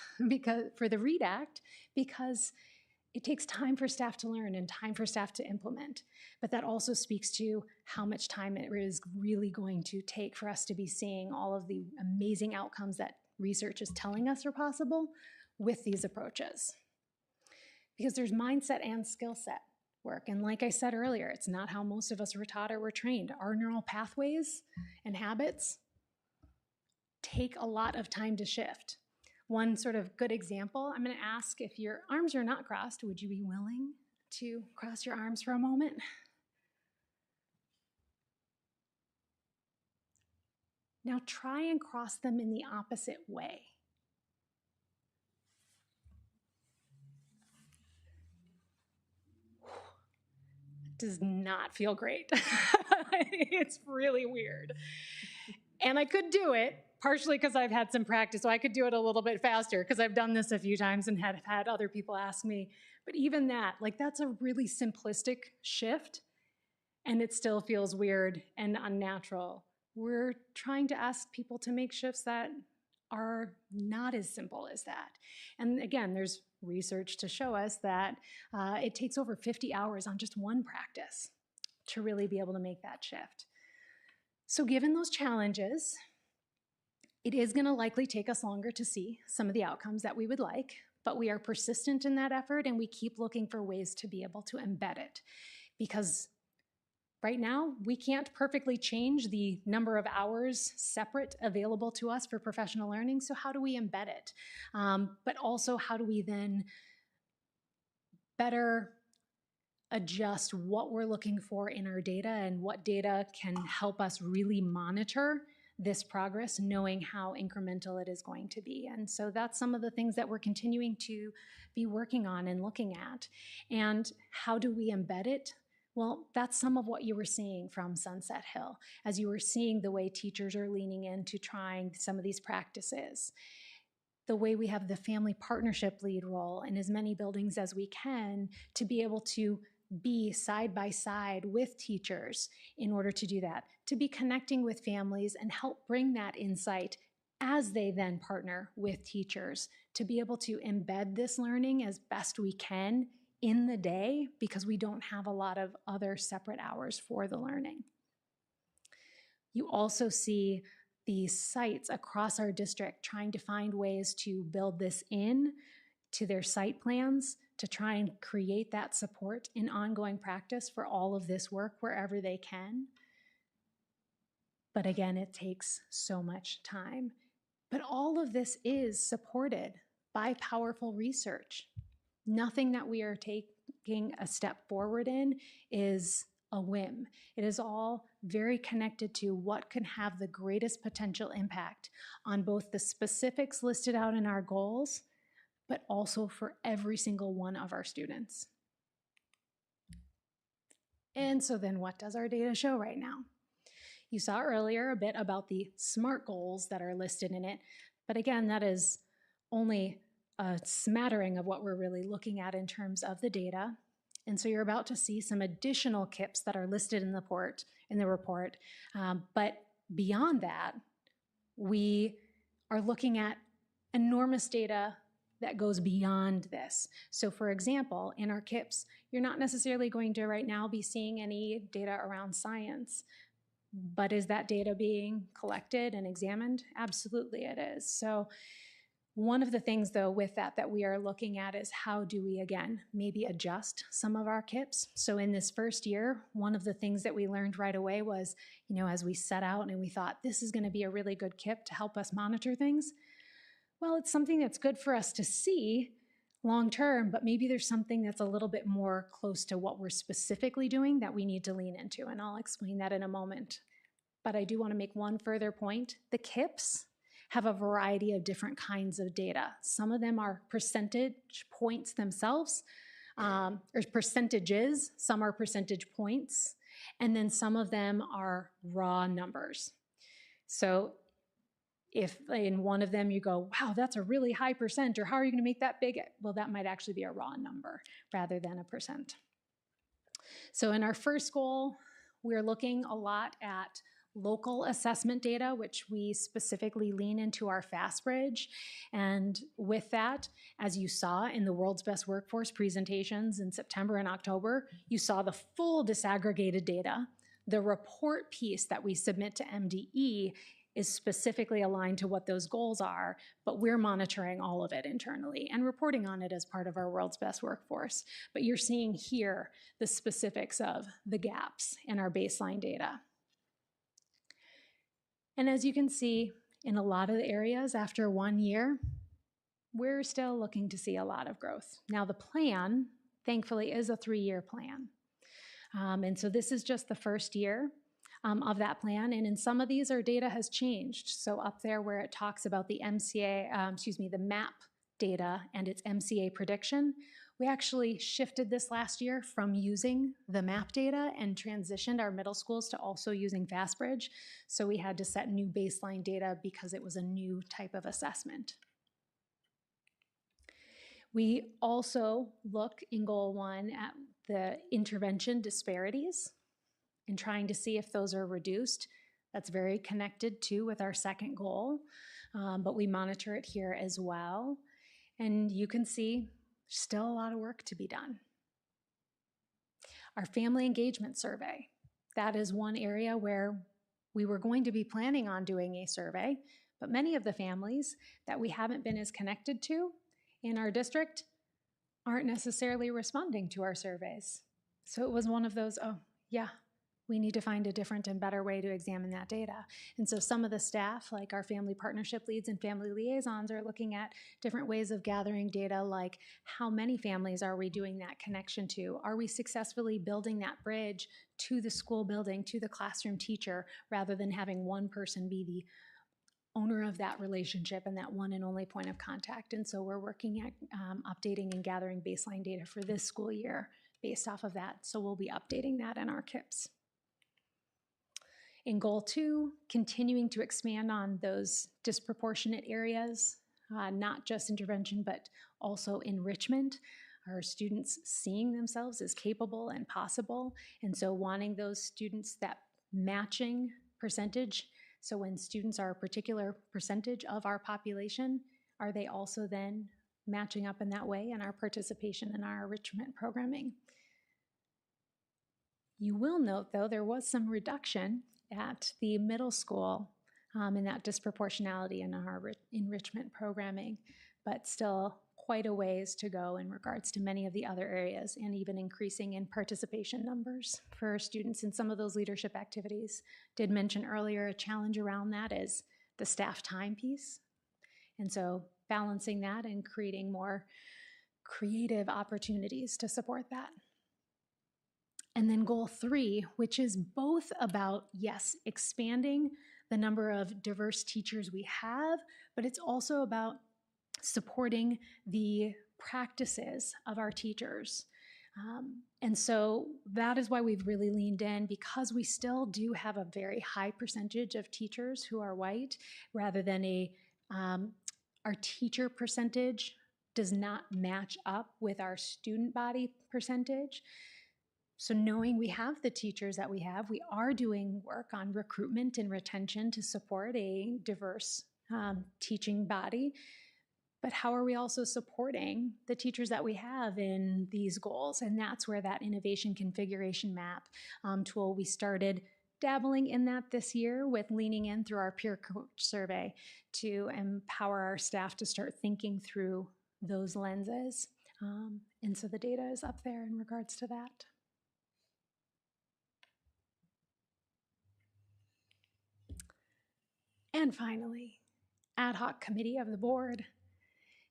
for the READ Act because it takes time for staff to learn and time for staff to implement. But that also speaks to how much time it is really going to take for us to be seeing all of the amazing outcomes that research is telling us are possible with these approaches. Because there's mindset and skill set work. And like I said earlier, it's not how most of us were taught or were trained. Our neural pathways and habits take a lot of time to shift. One sort of good example, I'm going to ask if your arms are not crossed, would you be willing to cross your arms for a moment? Now try and cross them in the opposite way. It does not feel great. It's really weird. And I could do it, partially because I've had some practice, so I could do it a little bit faster because I've done this a few times and have had other people ask me. But even that, that's a really simplistic shift, and it still feels weird and unnatural. We're trying to ask people to make shifts that are not as simple as that. And again, there's research to show us that it takes over 50 hours on just one practice to really be able to make that shift. So given those challenges, it is going to likely take us longer to see some of the outcomes that we would like, but we are persistent in that effort and we keep looking for ways to be able to embed it. Because right now, we can't perfectly change the number of hours separate available to us for professional learning, so how do we embed it? But also, how do we then better adjust what we're looking for in our data and what data can help us really monitor this progress, knowing how incremental it is going to be. And so that's some of the things that we're continuing to be working on and looking at. And how do we embed it? Well, that's some of what you were seeing from Sunset Hill, as you were seeing the way teachers are leaning into trying some of these practices. The way we have the family partnership lead role in as many buildings as we can to be able to be side by side with teachers in order to do that, to be connecting with families and help bring that insight as they then partner with teachers to be able to embed this learning as best we can in the day because we don't have a lot of other separate hours for the learning. You also see the sites across our district trying to find ways to build this in to their site plans to try and create that support in ongoing practice for all of this work wherever they can. But again, it takes so much time. But all of this is supported by powerful research. Nothing that we are taking a step forward in is a whim. It is all very connected to what can have the greatest potential impact on both the specifics listed out in our goals, but also for every single one of our students. And so then what does our data show right now? You saw earlier a bit about the SMART goals that are listed in it, but again, that is only a smattering of what we're really looking at in terms of the data. And so you're about to see some additional KIPs that are listed in the report. But beyond that, we are looking at enormous data that goes beyond this. So for example, in our KIPs, you're not necessarily going to right now be seeing any data around science. But is that data being collected and examined? Absolutely it is. So one of the things though with that we are looking at is how do we again maybe adjust some of our KIPs. So in this first year, one of the things that we learned right away was, as we set out and we thought this is going to be a really good KIP to help us monitor things. Well, it's something that's good for us to see long term, but maybe there's something that's a little bit more close to what we're specifically doing that we need to lean into, and I'll explain that in a moment. But I do want to make one further point. The KIPs have a variety of different kinds of data. Some of them are percentage points themselves, or percentages, some are percentage points, and then some of them are raw numbers. So if in one of them you go, wow, that's a really high percent, or how are you going to make that big? Well, that might actually be a raw number rather than a percent. So in our first goal, we're looking a lot at local assessment data, which we specifically lean into our FastBridge. And with that, as you saw in the World's Best Workforce presentations in September and October, you saw the full disaggregated data. The report piece that we submit to MDE is specifically aligned to what those goals are, but we're monitoring all of it internally and reporting on it as part of our World's Best Workforce. But you're seeing here the specifics of the gaps in our baseline data. And as you can see, in a lot of the areas after 1 year, we're still looking to see a lot of growth. Now the plan, thankfully, is a 3-year plan. And so this is just the first year of that plan. And in some of these, our data has changed. So up there where it talks about the the MAP data and its MCA prediction, we actually shifted this last year from using the MAP data and transitioned our middle schools to also using FastBridge. So we had to set new baseline data because it was a new type of assessment. We also look in Goal 1 at the intervention disparities and trying to see if those are reduced. That's very connected too with our second goal, but we monitor it here as well. And you can see still a lot of work to be done. Our family engagement survey, that is one area where we were going to be planning on doing a survey, but many of the families that we haven't been as connected to in our district aren't necessarily responding to our surveys. So it was one of those, oh yeah, we need to find a different and better way to examine that data. And so some of the staff, like our family partnership leads and family liaisons, are looking at different ways of gathering data, like how many families are we doing that connection to? Are we successfully building that bridge to the school building, to the classroom teacher, rather than having one person be the owner of that relationship and that one and only point of contact? And so we're working at updating and gathering baseline data for this school year based off of that. So we'll be updating that in our KIPs. In Goal 2, continuing to expand on those disproportionate areas, not just intervention, but also enrichment. Our students seeing themselves as capable and possible, and so wanting those students that matching percentage. So when students are a particular percentage of our population, are they also then matching up in that way in our participation in our enrichment programming? You will note, though, there was some reduction at the middle school and that disproportionality in our enrichment programming, but still quite a ways to go in regards to many of the other areas, and even increasing in participation numbers for students in some of those leadership activities. Did mention earlier a challenge around that is the staff time piece. And so balancing that and creating more creative opportunities to support that. And then goal 3, which is both about, yes, expanding the number of diverse teachers we have, but it's also about supporting the practices of our teachers. And so that is why we've really leaned in, because we still do have a very high percentage of teachers who are white, rather than our teacher percentage does not match up with our student body percentage. So knowing we have the teachers that we have, we are doing work on recruitment and retention to support a diverse teaching body. But how are we also supporting the teachers that we have in these goals? And that's where that innovation configuration map tool, we started dabbling in that this year with leaning in through our peer coach survey to empower our staff to start thinking through those lenses. And so the data is up there in regards to that. And finally, ad hoc committee of the board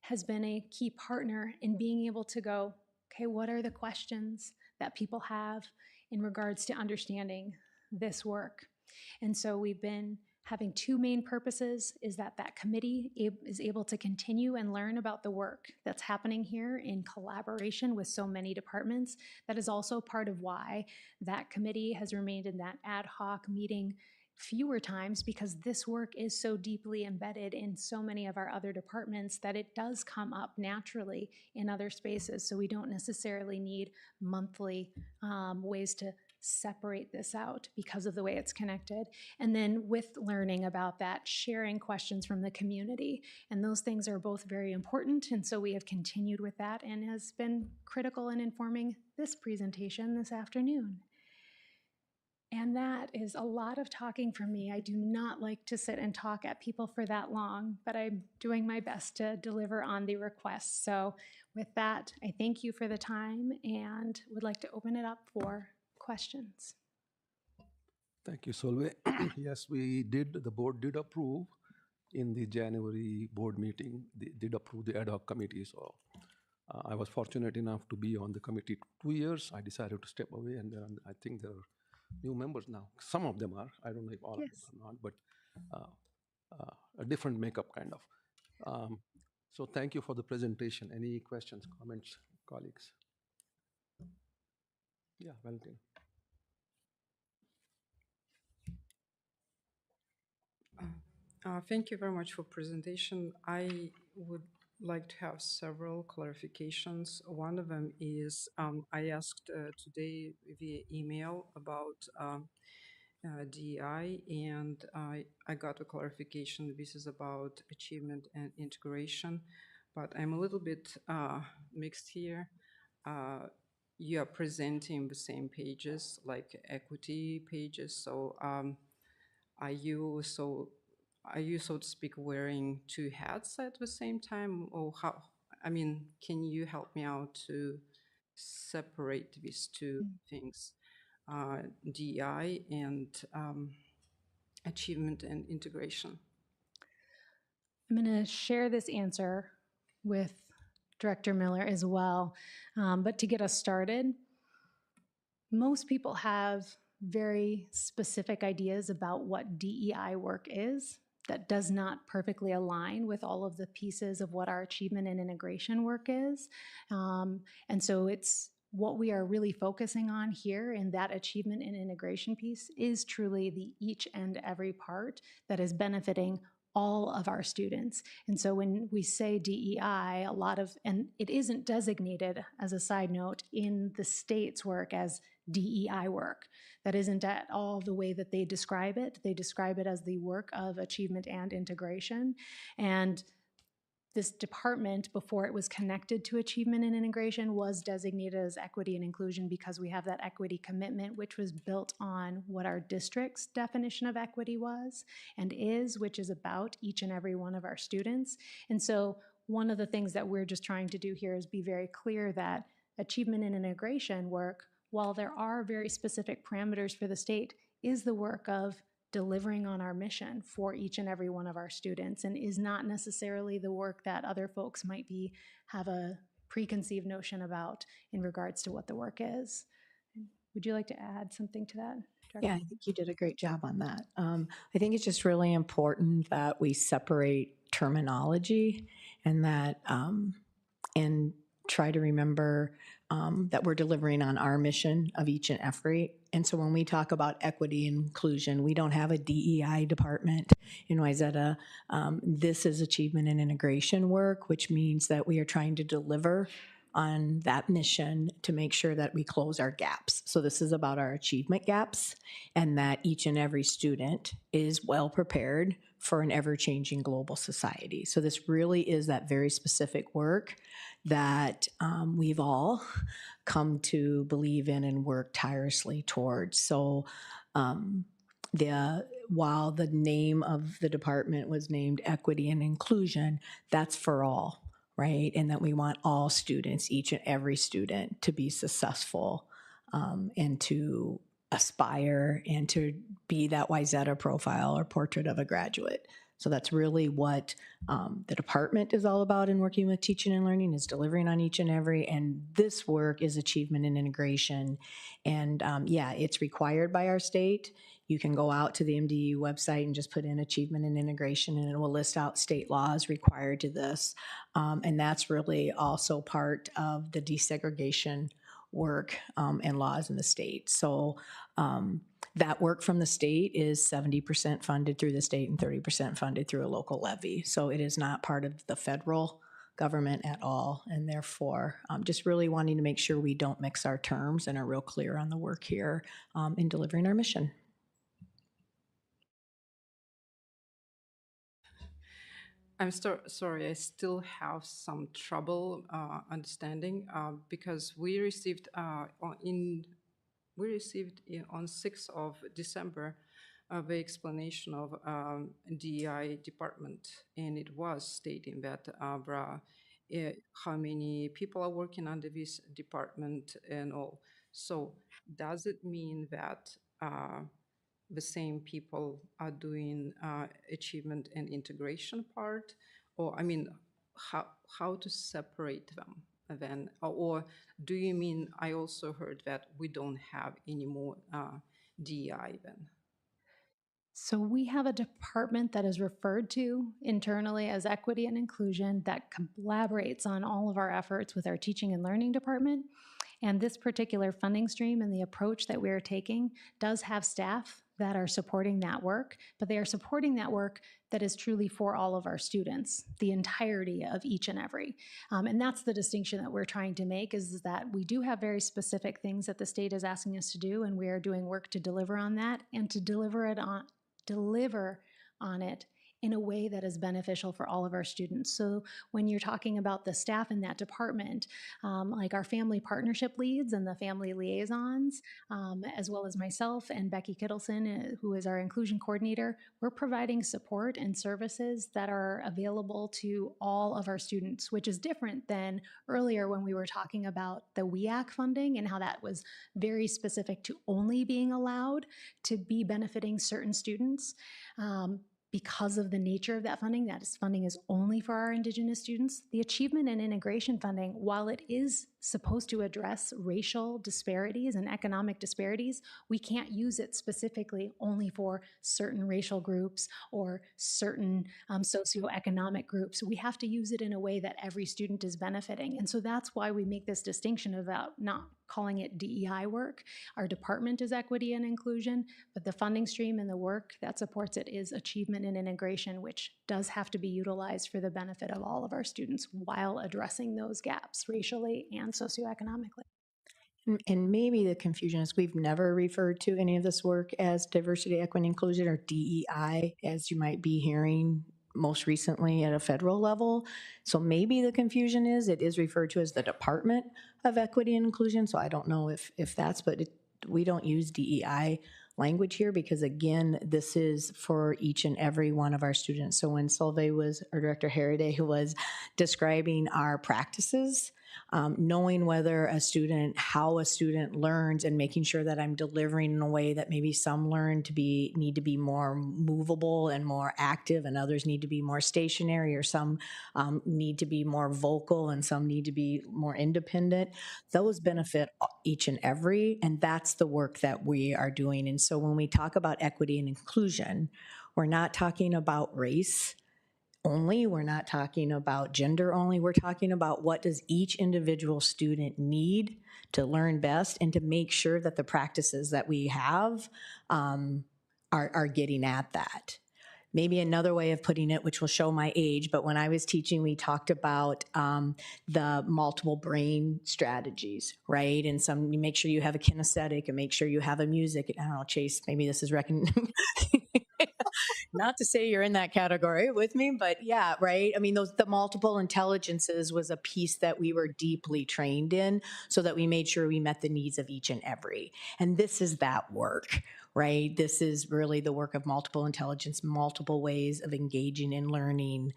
has been a key partner in being able to go, okay, what are the questions that people have in regards to understanding this work? And so we've been having 2 main purposes, is that that committee is able to continue and learn about the work that's happening here in collaboration with so many departments. That is also part of why that committee has remained in that ad hoc meeting fewer times, because this work is so deeply embedded in so many of our other departments that it does come up naturally in other spaces. So we don't necessarily need monthly ways to separate this out because of the way it's connected. And then with learning about that, sharing questions from the community. And those things are both very important. And so we have continued with that and has been critical in informing this presentation this afternoon. And that is a lot of talking from me. I do not like to sit and talk at people for that long, but I'm doing my best to deliver on the requests. So with that, I thank you for the time and would like to open it up for questions. Thank you, Solveig. Yes, the board did approve in the January board meeting, they did approve the ad hoc committee. So I was fortunate enough to be on the committee 2 years. I decided to step away, and then I think there are new members now. Some of them are, I don't know if all of them are not, but a different makeup kind of. So thank you for the presentation. Any questions, comments, colleagues? Yeah, Valentin. Thank you very much for presentation. I would like to have several clarifications. One of them is I asked today via email about DEI, and I got a clarification. This is about achievement and integration, but I'm a little bit mixed here. You are presenting the same pages, like equity pages. So are you, so to speak, wearing 2 hats at the same time, or how? I mean, can you help me out to separate these 2 things, DEI and achievement and integration? I'm going to share this answer with Director Miller as well. But to get us started, most people have very specific ideas about what DEI work is that does not perfectly align with all of the pieces of what our achievement and integration work is. And so it's what we are really focusing on here in that achievement and integration piece is truly the each and every part that is benefiting all of our students. And so when we say DEI, a lot of, and it isn't designated as a side note in the state's work as DEI work. That isn't at all the way that they describe it. They describe it as the work of achievement and integration. And this department, before it was connected to achievement and integration, was designated as equity and inclusion because we have that equity commitment, which was built on what our district's definition of equity was and is, which is about each and every one of our students. And so one of the things that we're just trying to do here is be very clear that achievement and integration work, while there are very specific parameters for the state, is the work of delivering on our mission for each and every one of our students, and is not necessarily the work that other folks might have a preconceived notion about in regards to what the work is. Would you like to add something to that, Director? Yeah, I think you did a great job on that. I think it's just really important that we separate terminology and that and try to remember that we're delivering on our mission of each and every. And so when we talk about equity and inclusion, we don't have a DEI department in Wayzata. This is achievement and integration work, which means that we are trying to deliver on that mission to make sure that we close our gaps. So this is about our achievement gaps and that each and every student is well prepared for an ever-changing global society. So this really is that very specific work that we've all come to believe in and work tirelessly towards. So while the name of the department was named Equity and Inclusion, that's for all, right? And that we want all students, each and every student, to be successful and to aspire and to be that Wayzata profile or portrait of a graduate. So that's really what the department is all about in working with teaching and learning, is delivering on each and every, and this work is achievement and integration. And yeah, it's required by our state. You can go out to the MDU website and just put in achievement and integration, and it will list out state laws required to this. And that's really also part of the desegregation work and laws in the state. So that work from the state is 70% funded through the state and 30% funded through a local levy. So it is not part of the federal government at all. And therefore, just really wanting to make sure we don't mix our terms and are real clear on the work here in delivering our mission. I'm sorry, I still have some trouble understanding because we received on 6th of December the explanation of DEI department, and it was stating that how many people are working under this department and all. So does it mean that the same people are doing achievement and integration part? Or, I mean, how to separate them then? Or do you mean, I also heard that we don't have any more DEI then? So we have a department that is referred to internally as Equity and Inclusion that collaborates on all of our efforts with our teaching and learning department. And this particular funding stream and the approach that we're taking does have staff that are supporting that work, but they are supporting that work that is truly for all of our students, the entirety of each and every. And that's the distinction that we're trying to make, is that we do have very specific things that the state is asking us to do, and we are doing work to deliver on that and to deliver on it in a way that is beneficial for all of our students. So when you're talking about the staff in that department, like our family partnership leads and the family liaisons, as well as myself and Becky Kittleson, who is our inclusion coordinator, we're providing support and services that are available to all of our students, which is different than earlier when we were talking about the WEAC funding and how that was very specific to only being allowed to be benefiting certain students. Because of the nature of that funding, that funding is only for our Indigenous students. The achievement and integration funding, while it is supposed to address racial disparities and economic disparities, we can't use it specifically only for certain racial groups or certain socioeconomic groups. We have to use it in a way that every student is benefiting. And so that's why we make this distinction about not calling it DEI work. Our department is equity and inclusion, but the funding stream and the work that supports it is achievement and integration, which does have to be utilized for the benefit of all of our students while addressing those gaps racially and socioeconomically. And maybe the confusion is we've never referred to any of this work as diversity, equity, and inclusion, or DEI, as you might be hearing most recently at a federal level. So maybe the confusion is it is referred to as the Department of Equity and Inclusion. So I don't know if that's, but we don't use DEI language here because again, this is for each and every one of our students. So when Solveig was, or Director Harriday was describing our practices, knowing whether a student, how a student learns and making sure that I'm delivering in a way that maybe some need to be more movable and more active and others need to be more stationary or some need to be more vocal and some need to be more independent. Those benefit each and every, and that's the work that we are doing. And so when we talk about equity and inclusion, we're not talking about race only, we're not talking about gender only, we're talking about what does each individual student need to learn best and to make sure that the practices that we have are getting at that. Maybe another way of putting it, which will show my age, but when I was teaching, we talked about the multiple brain strategies, right? And some, you make sure you have a kinesthetic and make sure you have a music. I don't know, Chase, maybe this is not to say you're in that category with me, but yeah, right? I mean, the multiple intelligences was a piece that we were deeply trained in so that we made sure we met the needs of each and every. And this is that work, right? This is really the work of multiple intelligence, multiple ways of engaging in learning.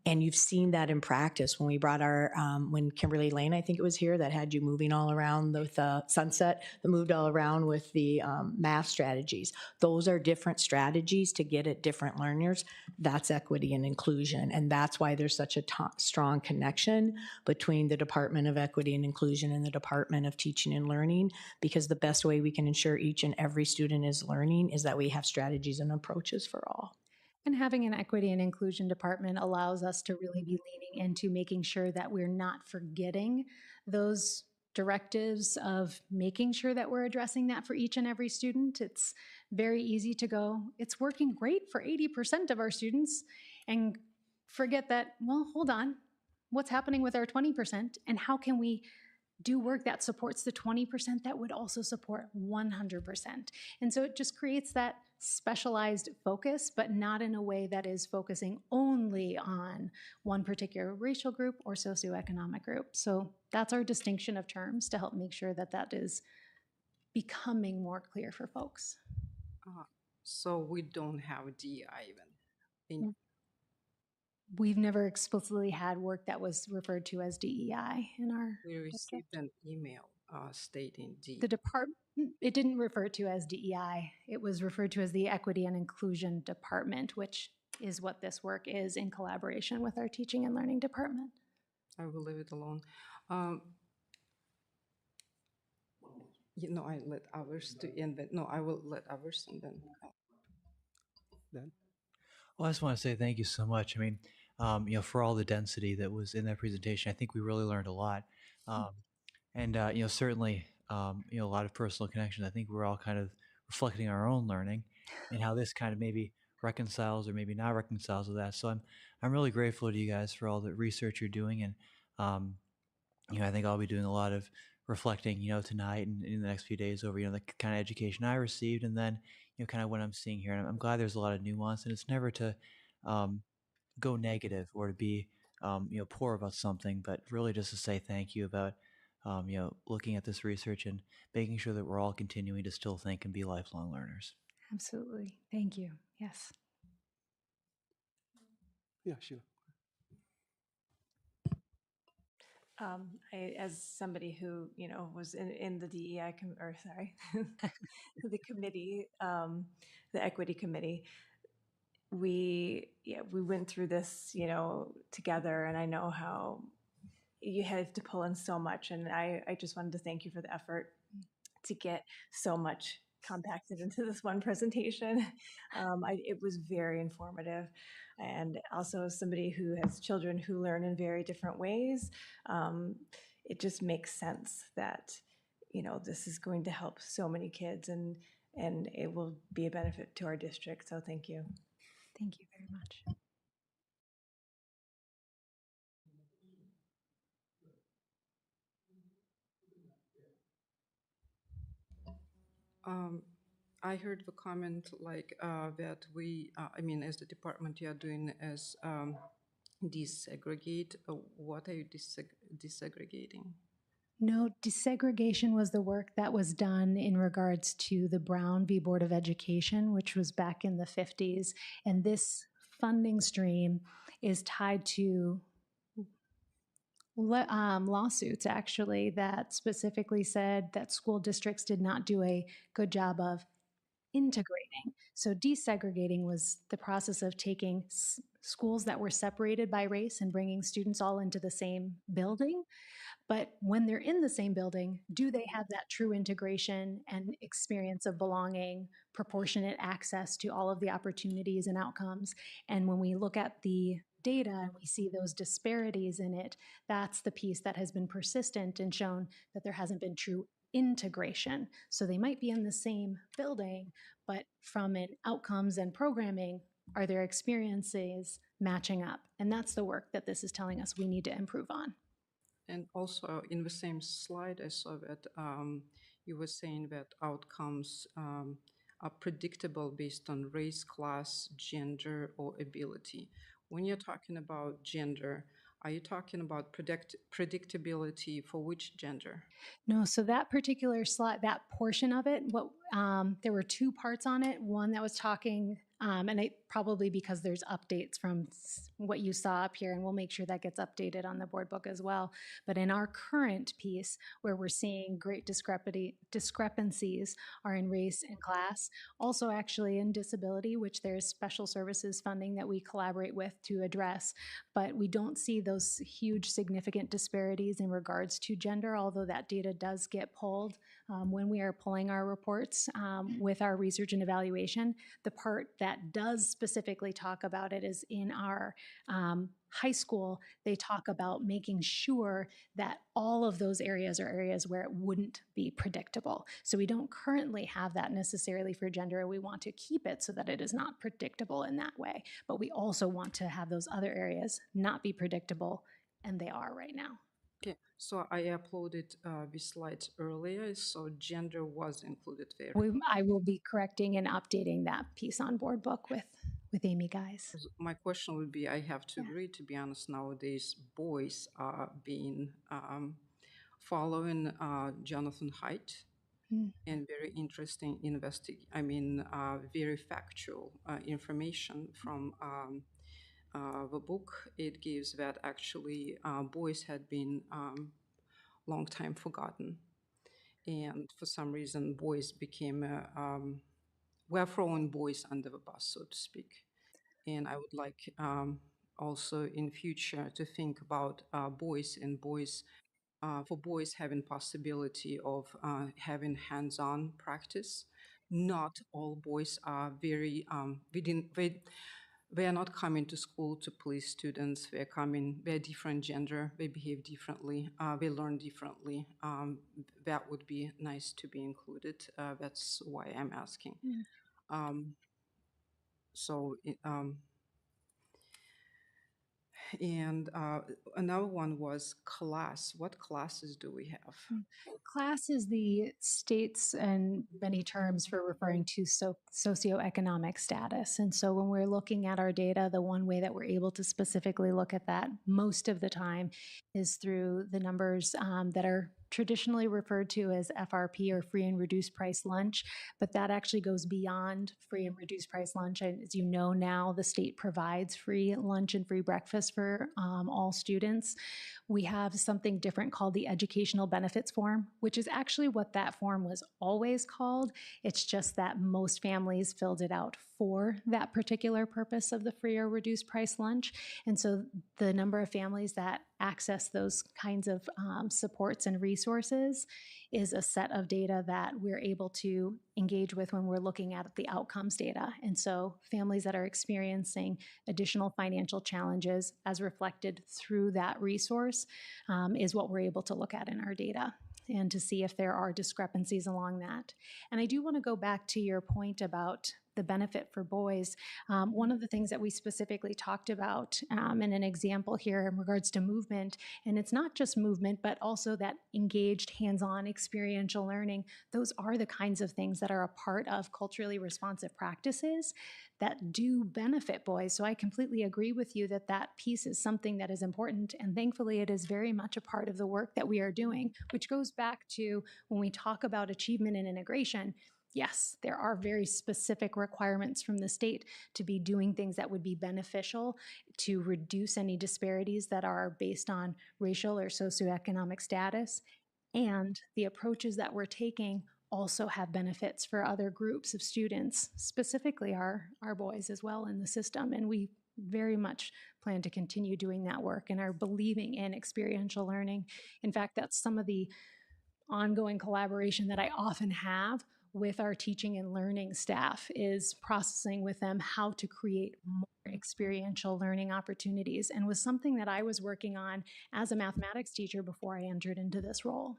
And you've seen that in practice when we brought when Kimberly Lane, I think it was here, that had you moving all around with Sunset, that moved all around with the math strategies. Those are different strategies to get at different learners. That's equity and inclusion. And that's why there's such a strong connection between the Department of Equity and Inclusion and the Department of Teaching and Learning, because the best way we can ensure each and every student is learning is that we have strategies and approaches for all. And having an equity and inclusion department allows us to really be leaning into making sure that we're not forgetting those directives of making sure that we're addressing that for each and every student. It's very easy to go, it's working great for 80% of our students, and forget that, well, hold on, what's happening with our 20%, and how can we do work that supports the 20% that would also support 100%. And so it just creates that specialized focus, but not in a way that is focusing only on one particular racial group or socioeconomic group. So that's our distinction of terms to help make sure that that is becoming more clear for folks. So we don't have DEI even. We've never explicitly had work that was referred to as DEI in our We received an email stating DEI. The department, it didn't refer to as DEI. It was referred to as the Equity and Inclusion Department, which is what this work is in collaboration with our Teaching and Learning Department. I will leave it alone. I let others to invent. No, I will let others and then. Then? Well, I just want to say thank you so much. I mean, for all the density that was in that presentation, I think we really learned a lot. And certainly, a lot of personal connections. I think we're all kind of reflecting our own learning and how this kind of maybe reconciles or maybe not reconciles with that. So I'm really grateful to you guys for all the research you're doing. And, I think I'll be doing a lot of reflecting, tonight and in the next few days over, the kind of education I received and then, kind of what I'm seeing here. And I'm glad there's a lot of nuance, and it's never to go negative or to be, poor about something, but really just to say thank you about, looking at this research and making sure that we're all continuing to still think and be lifelong learners. Absolutely. Thank you. Yes. Yeah, Sheila. As somebody who was in the DEI the committee, the equity committee, we went through this together, and I know how you had to pull in so much, and I just wanted to thank you for the effort to get so much compacted into this one presentation. It was very informative. And also as somebody who has children who learn in very different ways, it just makes sense that, this is going to help so many kids and it will be a benefit to our district. So thank you. Thank you very much. I heard the comment like that we, I mean, as the department, you are doing as desegregate. What are you desegregating? No, desegregation was the work that was done in regards to the Brown v. Board of Education, which was back in the 50s. And this funding stream is tied to lawsuits, actually, that specifically said that school districts did not do a good job of integrating. So desegregating was the process of taking schools that were separated by race and bringing students all into the same building. But when they're in the same building, do they have that true integration and experience of belonging, proportionate access to all of the opportunities and outcomes? And when we look at the data and we see those disparities in it, that's the piece that has been persistent and shown that there hasn't been true integration. So they might be in the same building, but from an outcomes and programming, are their experiences matching up? And that's the work that this is telling us we need to improve on. And also in the same slide, I saw that you were saying that outcomes are predictable based on race, class, gender, or ability. When you're talking about gender, are you talking about predictability for which gender? No, so that particular slide, that portion of it, there were two parts on it. One that was talking, and probably because there's updates from what you saw up here, and we'll make sure that gets updated on the board book as well. But in our current piece, where we're seeing great discrepancies are in race and class, also actually in disability, which there's special services funding that we collaborate with to address. But we don't see those huge significant disparities in regards to gender, although that data does get pulled when we are pulling our reports with our research and evaluation. The part that does specifically talk about it is in our high school. They talk about making sure that all of those areas are areas where it wouldn't be predictable. So we don't currently have that necessarily for gender. We want to keep it so that it is not predictable in that way. But we also want to have those other areas not be predictable, and they are right now. Okay, so I uploaded the slides earlier, so gender was included there. I will be correcting and updating that piece on board book with Amy Guys. My question would be, I have to agree, to be honest, nowadays boys are being following Jonathan Haidt and very interesting very factual information from the book. It gives that actually boys had been long time forgotten, and for some reason boys became we're throwing boys under the bus, so to speak. And I would like also in future to think about boys and boys for boys having possibility of having hands-on practice. Not all boys are very they are not coming to school to please students. They're different gender, they behave differently, they learn differently. That would be nice to be included. That's why I'm asking. And another one was class. What classes do we have? Class is the states and many terms for referring to socioeconomic status. And so when we're looking at our data, the one way that we're able to specifically look at that most of the time is through the numbers that are traditionally referred to as FRP, or free and reduced price lunch, but that actually goes beyond free and reduced price lunch. And as you know now, the state provides free lunch and free breakfast for all students. We have something different called the Educational Benefits Form, which is actually what that form was always called. It's just that most families filled it out for that particular purpose of the free or reduced price lunch. And so the number of families that access those kinds of supports and resources is a set of data that we're able to engage with when we're looking at the outcomes data. And so families that are experiencing additional financial challenges as reflected through that resource is what we're able to look at in our data and to see if there are discrepancies along that. And I do want to go back to your point about the benefit for boys. One of the things that we specifically talked about in an example here in regards to movement, and it's not just movement, but also that engaged, hands-on experiential learning. Those are the kinds of things that are a part of culturally responsive practices that do benefit boys. So I completely agree with you that that piece is something that is important. And thankfully, it is very much a part of the work that we are doing, which goes back to when we talk about achievement and integration. Yes, there are very specific requirements from the state to be doing things that would be beneficial to reduce any disparities that are based on racial or socioeconomic status. And the approaches that we're taking also have benefits for other groups of students, specifically our boys as well in the system. And we very much plan to continue doing that work and are believing in experiential learning. In fact, that's some of the ongoing collaboration that I often have with our teaching and learning staff, is processing with them how to create more experiential learning opportunities, and was something that I was working on as a mathematics teacher before I entered into this role.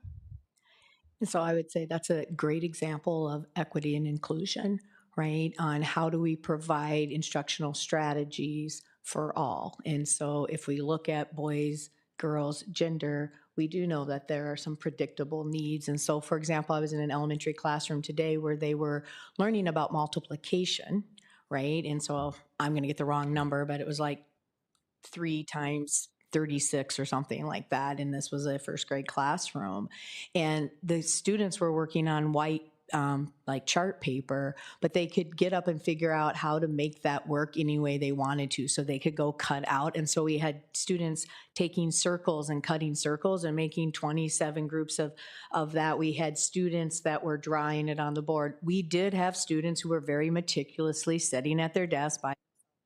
And so I would say that's a great example of equity and inclusion, right? On how do we provide instructional strategies for all. And so if we look at boys, girls, gender, we do know that there are some predictable needs. And so, for example, I was in an elementary classroom today where they were learning about multiplication, right? And so I'm going to get the wrong number, but it was like 3 times 36 or something like that. And this was a first grade classroom. And the students were working on white like chart paper, but they could get up and figure out how to make that work any way they wanted to. So they could go cut out. And so we had students taking circles and cutting circles and making 27 groups of that. We had students that were drawing it on the board. We did have students who were very meticulously sitting at their desk by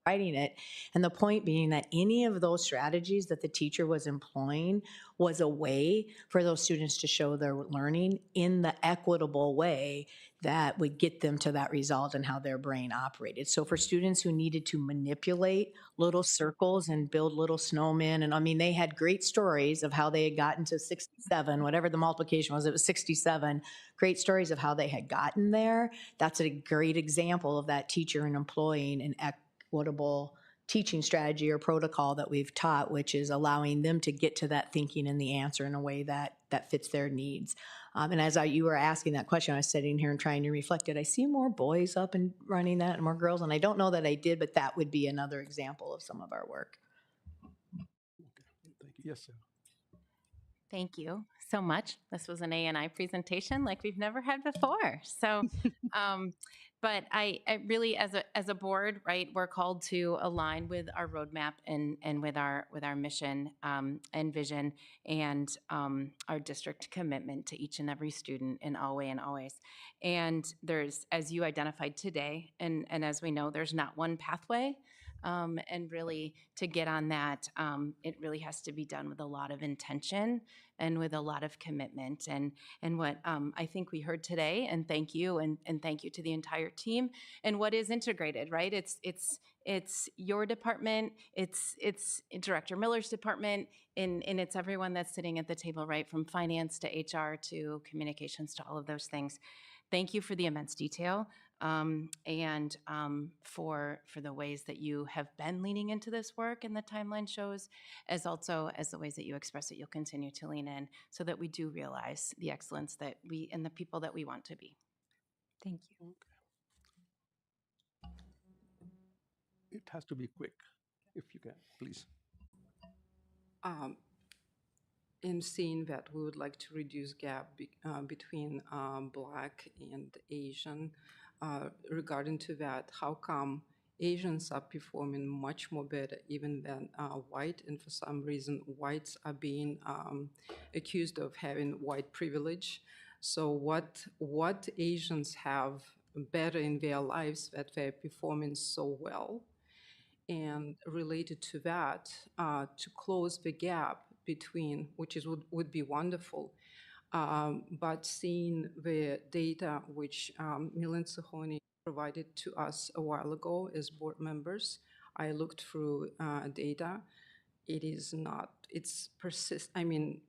writing it. And the point being that any of those strategies that the teacher was employing was a way for those students to show their learning in the equitable way that would get them to that result and how their brain operated. So for students who needed to manipulate little circles and build little snowmen, and I mean, they had great stories of how they had gotten to 67, whatever the multiplication was, it was 67, great stories of how they had gotten there. That's a great example of that teacher and employing an equitable teaching strategy or protocol that we've taught, which is allowing them to get to that thinking and the answer in a way that fits their needs. And as you were asking that question, I was sitting here and trying to reflect, did I see more boys up and running that and more girls? And I don't know that I did, but that would be another example of some of our work. Thank you. Yes, sir. Thank you so much. This was an A&I presentation like we've never had before. So, but I really, as a board, right, we're called to align with our roadmap and with our mission and vision and our district commitment to each and every student in all way and always. And there's, as you identified today, and as we know, there's not one pathway. And really, to get on that, it really has to be done with a lot of intention and with a lot of commitment. And what I think we heard today, and thank you, and thank you to the entire team. And what is integrated, right? It's your department, it's Director Miller's department, and it's everyone that's sitting at the table, right? From finance to HR to communications to all of those things. Thank you for the immense detail. And for the ways that you have been leaning into this work and the timeline shows, as also as the ways that you express it, you'll continue to lean in so that we do realize the excellence that we and the people that we want to be. Thank you. It has to be quick, if you can, please. In seeing that we would like to reduce gap between Black and Asian, regarding to that, how come Asians are performing much more better even than white, and for some reason whites are being accused of having white privilege? So what Asians have better in their lives that they're performing so well? And related to that, to close the gap between, which is would be wonderful, but seeing the data which Milan Sahoni provided to us a while ago as board members, I looked through data. It is not, it's persist. I mean,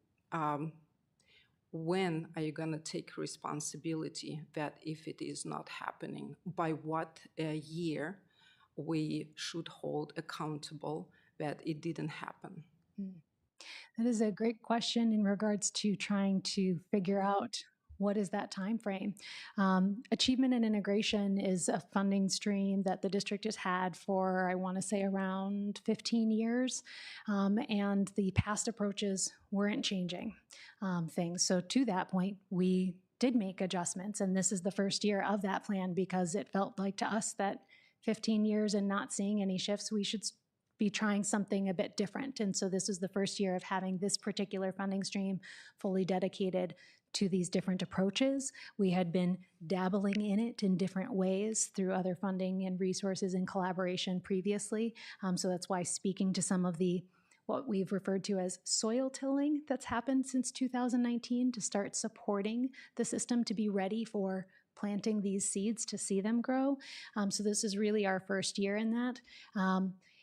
when are you going to take responsibility that if it is not happening, by what year we should hold accountable that it didn't happen? That is a great question in regards to trying to figure out what is that time frame. Achievement and integration is a funding stream that the district has had for, I want to say, around 15 years, and the past approaches weren't changing things. So to that point, we did make adjustments, and this is the first year of that plan because it felt like to us that 15 years and not seeing any shifts, we should be trying something a bit different. And so this is the first year of having this particular funding stream fully dedicated to these different approaches. We had been dabbling in it in different ways through other funding and resources and collaboration previously. So that's why speaking to some of the what we've referred to as soil tilling that's happened since 2019 to start supporting the system to be ready for planting these seeds to see them grow. So this is really our first year in that.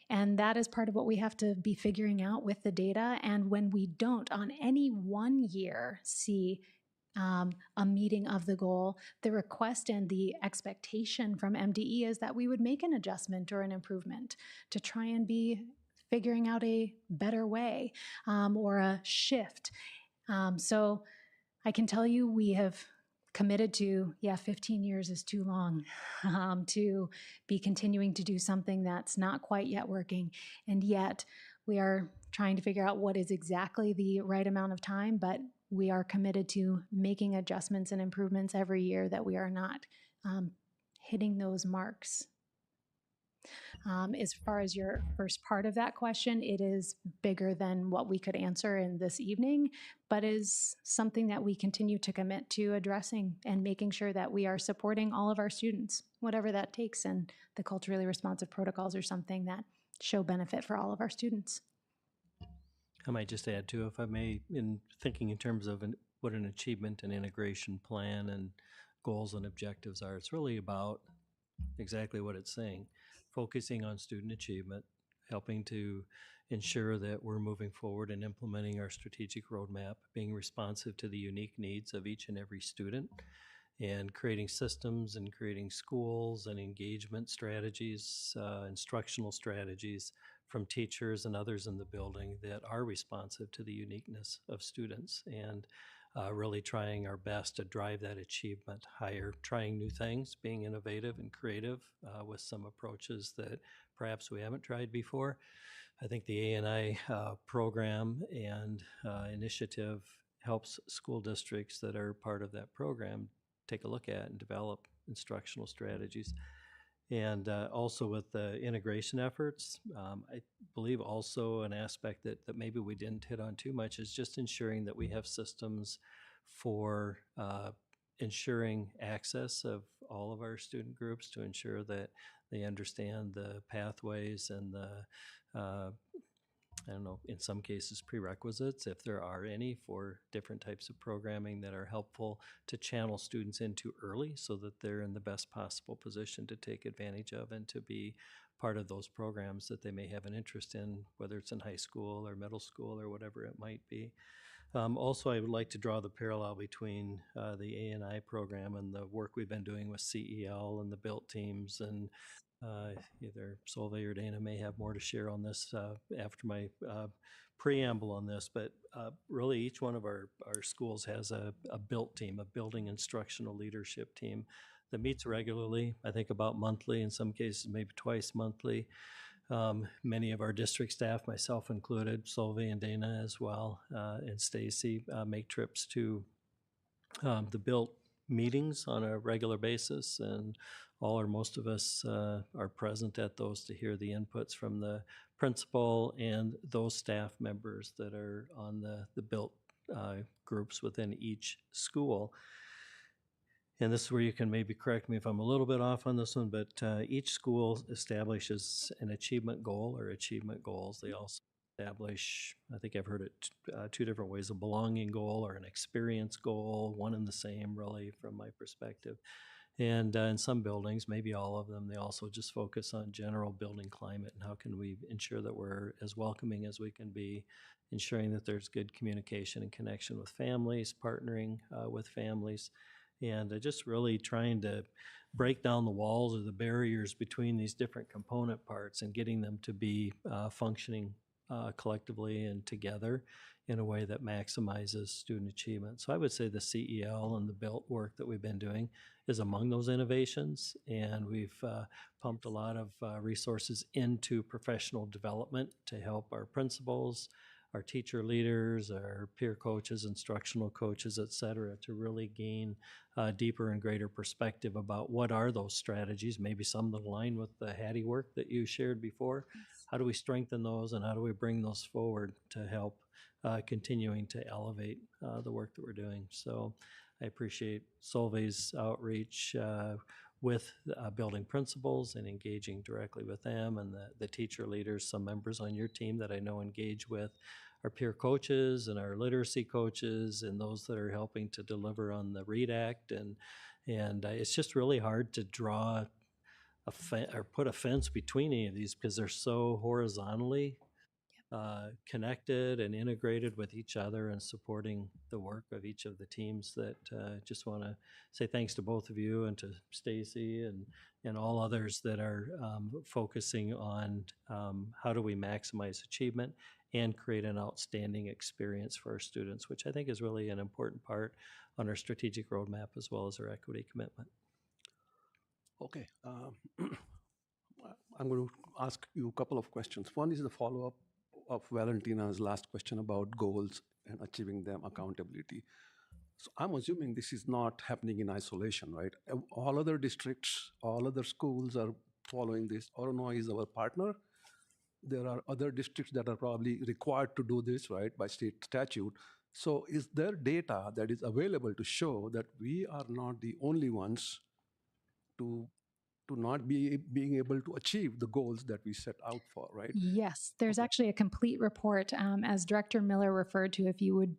And that is part of what we have to be figuring out with the data. And when we don't on any one year see a meeting of the goal, the request and the expectation from MDE is that we would make an adjustment or an improvement to try and be figuring out a better way or a shift. So I can tell you we have committed to, 15 years is too long to be continuing to do something that's not quite yet working. And yet we are trying to figure out what is exactly the right amount of time, but we are committed to making adjustments and improvements every year that we are not hitting those marks. As far as your first part of that question, it is bigger than what we could answer in this evening, but is something that we continue to commit to addressing and making sure that we are supporting all of our students, whatever that takes. And the culturally responsive protocols are something that show benefit for all of our students. I might just add too, if I may, in thinking in terms of what an achievement and integration plan and goals and objectives are, it's really about exactly what it's saying. Focusing on student achievement, helping to ensure that we're moving forward and implementing our strategic roadmap, being responsive to the unique needs of each and every student, and creating systems and creating schools and engagement strategies, instructional strategies from teachers and others in the building that are responsive to the uniqueness of students, and really trying our best to drive that achievement higher, trying new things, being innovative and creative with some approaches that perhaps we haven't tried before. I think the ANI program and initiative helps school districts that are part of that program take a look at and develop instructional strategies. And also with the integration efforts, I believe also an aspect that maybe we didn't hit on too much is just ensuring that we have systems for ensuring access of all of our student groups, to ensure that they understand the pathways and the I don't know, in some cases prerequisites, if there are any, for different types of programming that are helpful to channel students into early so that they're in the best possible position to take advantage of and to be part of those programs that they may have an interest in, whether it's in high school or middle school or whatever it might be. Also, I would like to draw the parallel between the ANI program and the work we've been doing with CEL and the BUILT teams, and either Solveig or Dana may have more to share on this after my preamble on this, but really each one of our schools has a BUILT team, a Building Instructional Leadership team that meets regularly, I think about monthly, in some cases maybe twice monthly. Many of our district staff, myself included, Solveig and Dana as well, and Stacy, make trips to the BUILT meetings on a regular basis, and all or most of us are present at those to hear the inputs from the principal and those staff members that are on the BUILT groups within each school. And this is where you can maybe correct me if I'm a little bit off on this one, but each school establishes an achievement goal or achievement goals. They also establish, I think I've heard it two different ways, a belonging goal or an experience goal, one and the same really from my perspective. And in some buildings, maybe all of them, they also just focus on general building climate and how can we ensure that we're as welcoming as we can be, ensuring that there's good communication and connection with families, partnering with families, and just really trying to break down the walls or the barriers between these different component parts and getting them to be functioning collectively and together in a way that maximizes student achievement. So I would say the CEL and the built work that we've been doing is among those innovations, and we've pumped a lot of resources into professional development to help our principals, our teacher leaders, our peer coaches, instructional coaches, et cetera, to really gain deeper and greater perspective about what are those strategies, maybe some that align with the Hattie work that you shared before. How do we strengthen those and how do we bring those forward to help continuing to elevate the work that we're doing? So I appreciate Solvay's outreach with building principals and engaging directly with them, and the teacher leaders, some members on your team that I know engage with our peer coaches and our literacy coaches and those that are helping to deliver on the READ Act. And it's just really hard to draw or put a fence between any of these because they're so horizontally connected and integrated with each other and supporting the work of each of the teams. That just want to say thanks to both of you and to Stacy and all others that are focusing on how do we maximize achievement and create an outstanding experience for our students, which I think is really an important part on our strategic roadmap as well as our equity commitment. Okay. I'm going to ask you a couple of questions. One is the follow-up of Valentina's last question about goals and achieving them, accountability. So I'm assuming this is not happening in isolation, right? All other districts, all other schools are following this. Orono is our partner. There are other districts that are probably required to do this, right, by state statute. So is there data that is available to show that we are not the only ones to not be being able to achieve the goals that we set out for, right? Yes, there's actually a complete report. As Director Miller referred to, if you would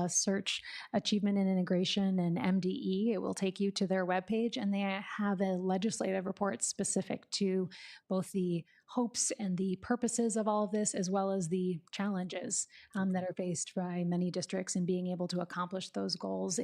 search Achievement and Integration and MDE, it will take you to their webpage, and they have a legislative report specific to both the hopes and the purposes of all of this, as well as the challenges that are faced by many districts in being able to accomplish those goals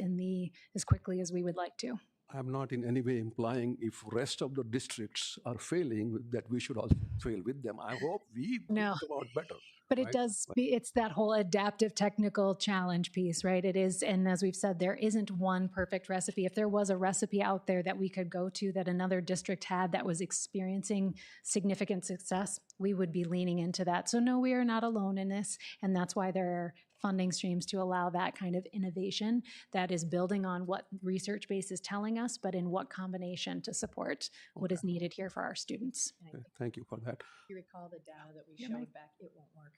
as quickly as we would like to. I'm not in any way implying if rest of the districts are failing that we should also fail with them. I hope we come out better. But it does, it's that whole adaptive technical challenge piece, right? It is, and as we've said, there isn't one perfect recipe. If there was a recipe out there that we could go to that another district had that was experiencing significant success, we would be leaning into that. So no, we are not alone in this. And that's why there are funding streams to allow that kind of innovation that is building on what research base is telling us, but in what combination to support what is needed here for our students. Okay, thank you for that. If you recall the data that we showed back, it won't work.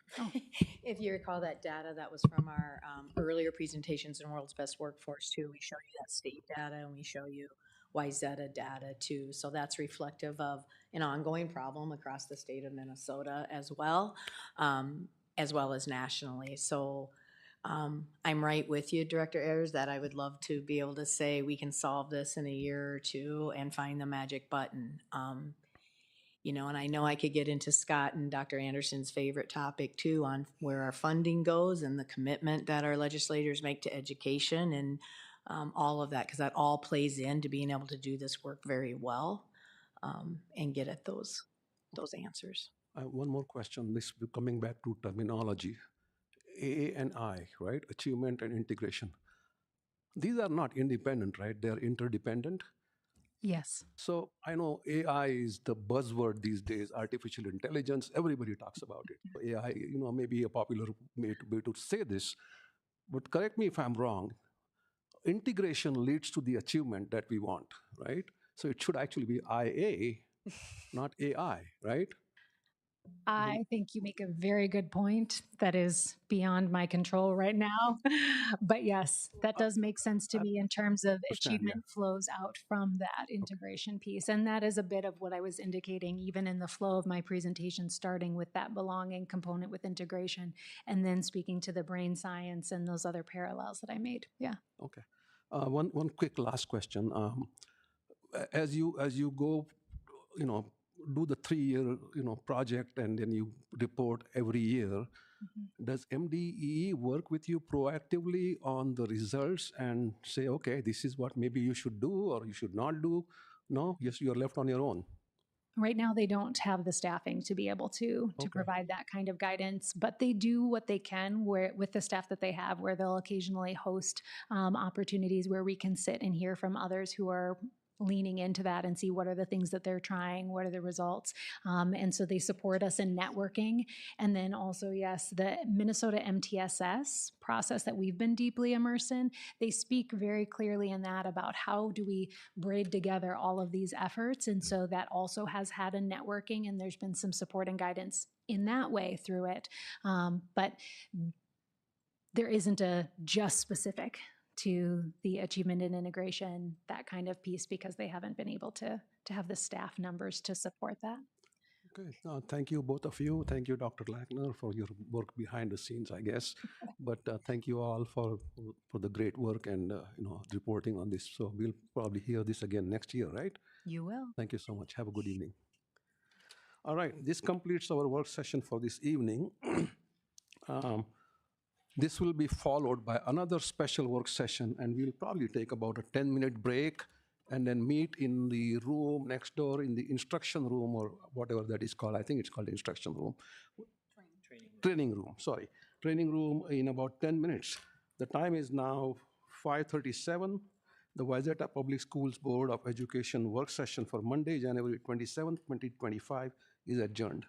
If you recall that data that was from our earlier presentations in World's Best Workforce too, we show you that state data and we show you WayZata data too. So that's reflective of an ongoing problem across the state of Minnesota as well as nationally. So I'm right with you, Director Ayers, that I would love to be able to say we can solve this in a year or two and find the magic button. You know, and I know I could get into Scott and Dr. Anderson's favorite topic too on where our funding goes and the commitment that our legislators make to education and all of that, because that all plays into being able to do this work very well and get at those answers. One more question, this coming back to terminology. A and I, right? Achievement and integration. These are not independent, right? They're interdependent. Yes. So I know AI is the buzzword these days, artificial intelligence, everybody talks about it. AI, you know, maybe a popular way to say this, but correct me if I'm wrong. Integration leads to the achievement that we want, right? So it should actually be IA, not AI, right? I think you make a very good point that is beyond my control right now. But yes, that does make sense to me in terms of achievement flows out from that integration piece. And that is a bit of what I was indicating, even in the flow of my presentation, starting with that belonging component with integration, and then speaking to the brain science and those other parallels that I made. Yeah. Okay. One quick last question. as you go, do the 3-year, project, and then you report every year, does MDE work with you proactively on the results and say, okay, this is what maybe you should do or you should not do? No, yes, you're left on your own. Right now, they don't have the staffing to be able to provide that kind of guidance, but they do what they can with the staff that they have, where they'll occasionally host opportunities where we can sit and hear from others who are leaning into that and see what are the things that they're trying, what are the results. And so they support us in networking. And then also, yes, the Minnesota MTSS process that we've been deeply immersed in, they speak very clearly in that about how do we braid together all of these efforts. And so that also has had a networking, and there's been some support and guidance in that way through it. But there isn't a just specific to the achievement and integration, that kind of piece, because they haven't been able to have the staff numbers to support that. Okay, thank you, both of you. Thank you, Dr. Lackner, for your work behind the scenes, I guess. But thank you all for the great work and reporting on this. So we'll probably hear this again next year, right? You will. Thank you so much. Have a good evening. All right, this completes our work session for this evening. This will be followed by another special work session, and we'll probably take about a 10-minute break and then meet in the room next door, in the instruction room, or whatever that is called. I think it's called the instruction room. Training room, sorry. Training room in about 10 minutes. The time is now 5:37. The Wayzata Public Schools Board of Education work session for Monday, January 27th, 2025 is adjourned.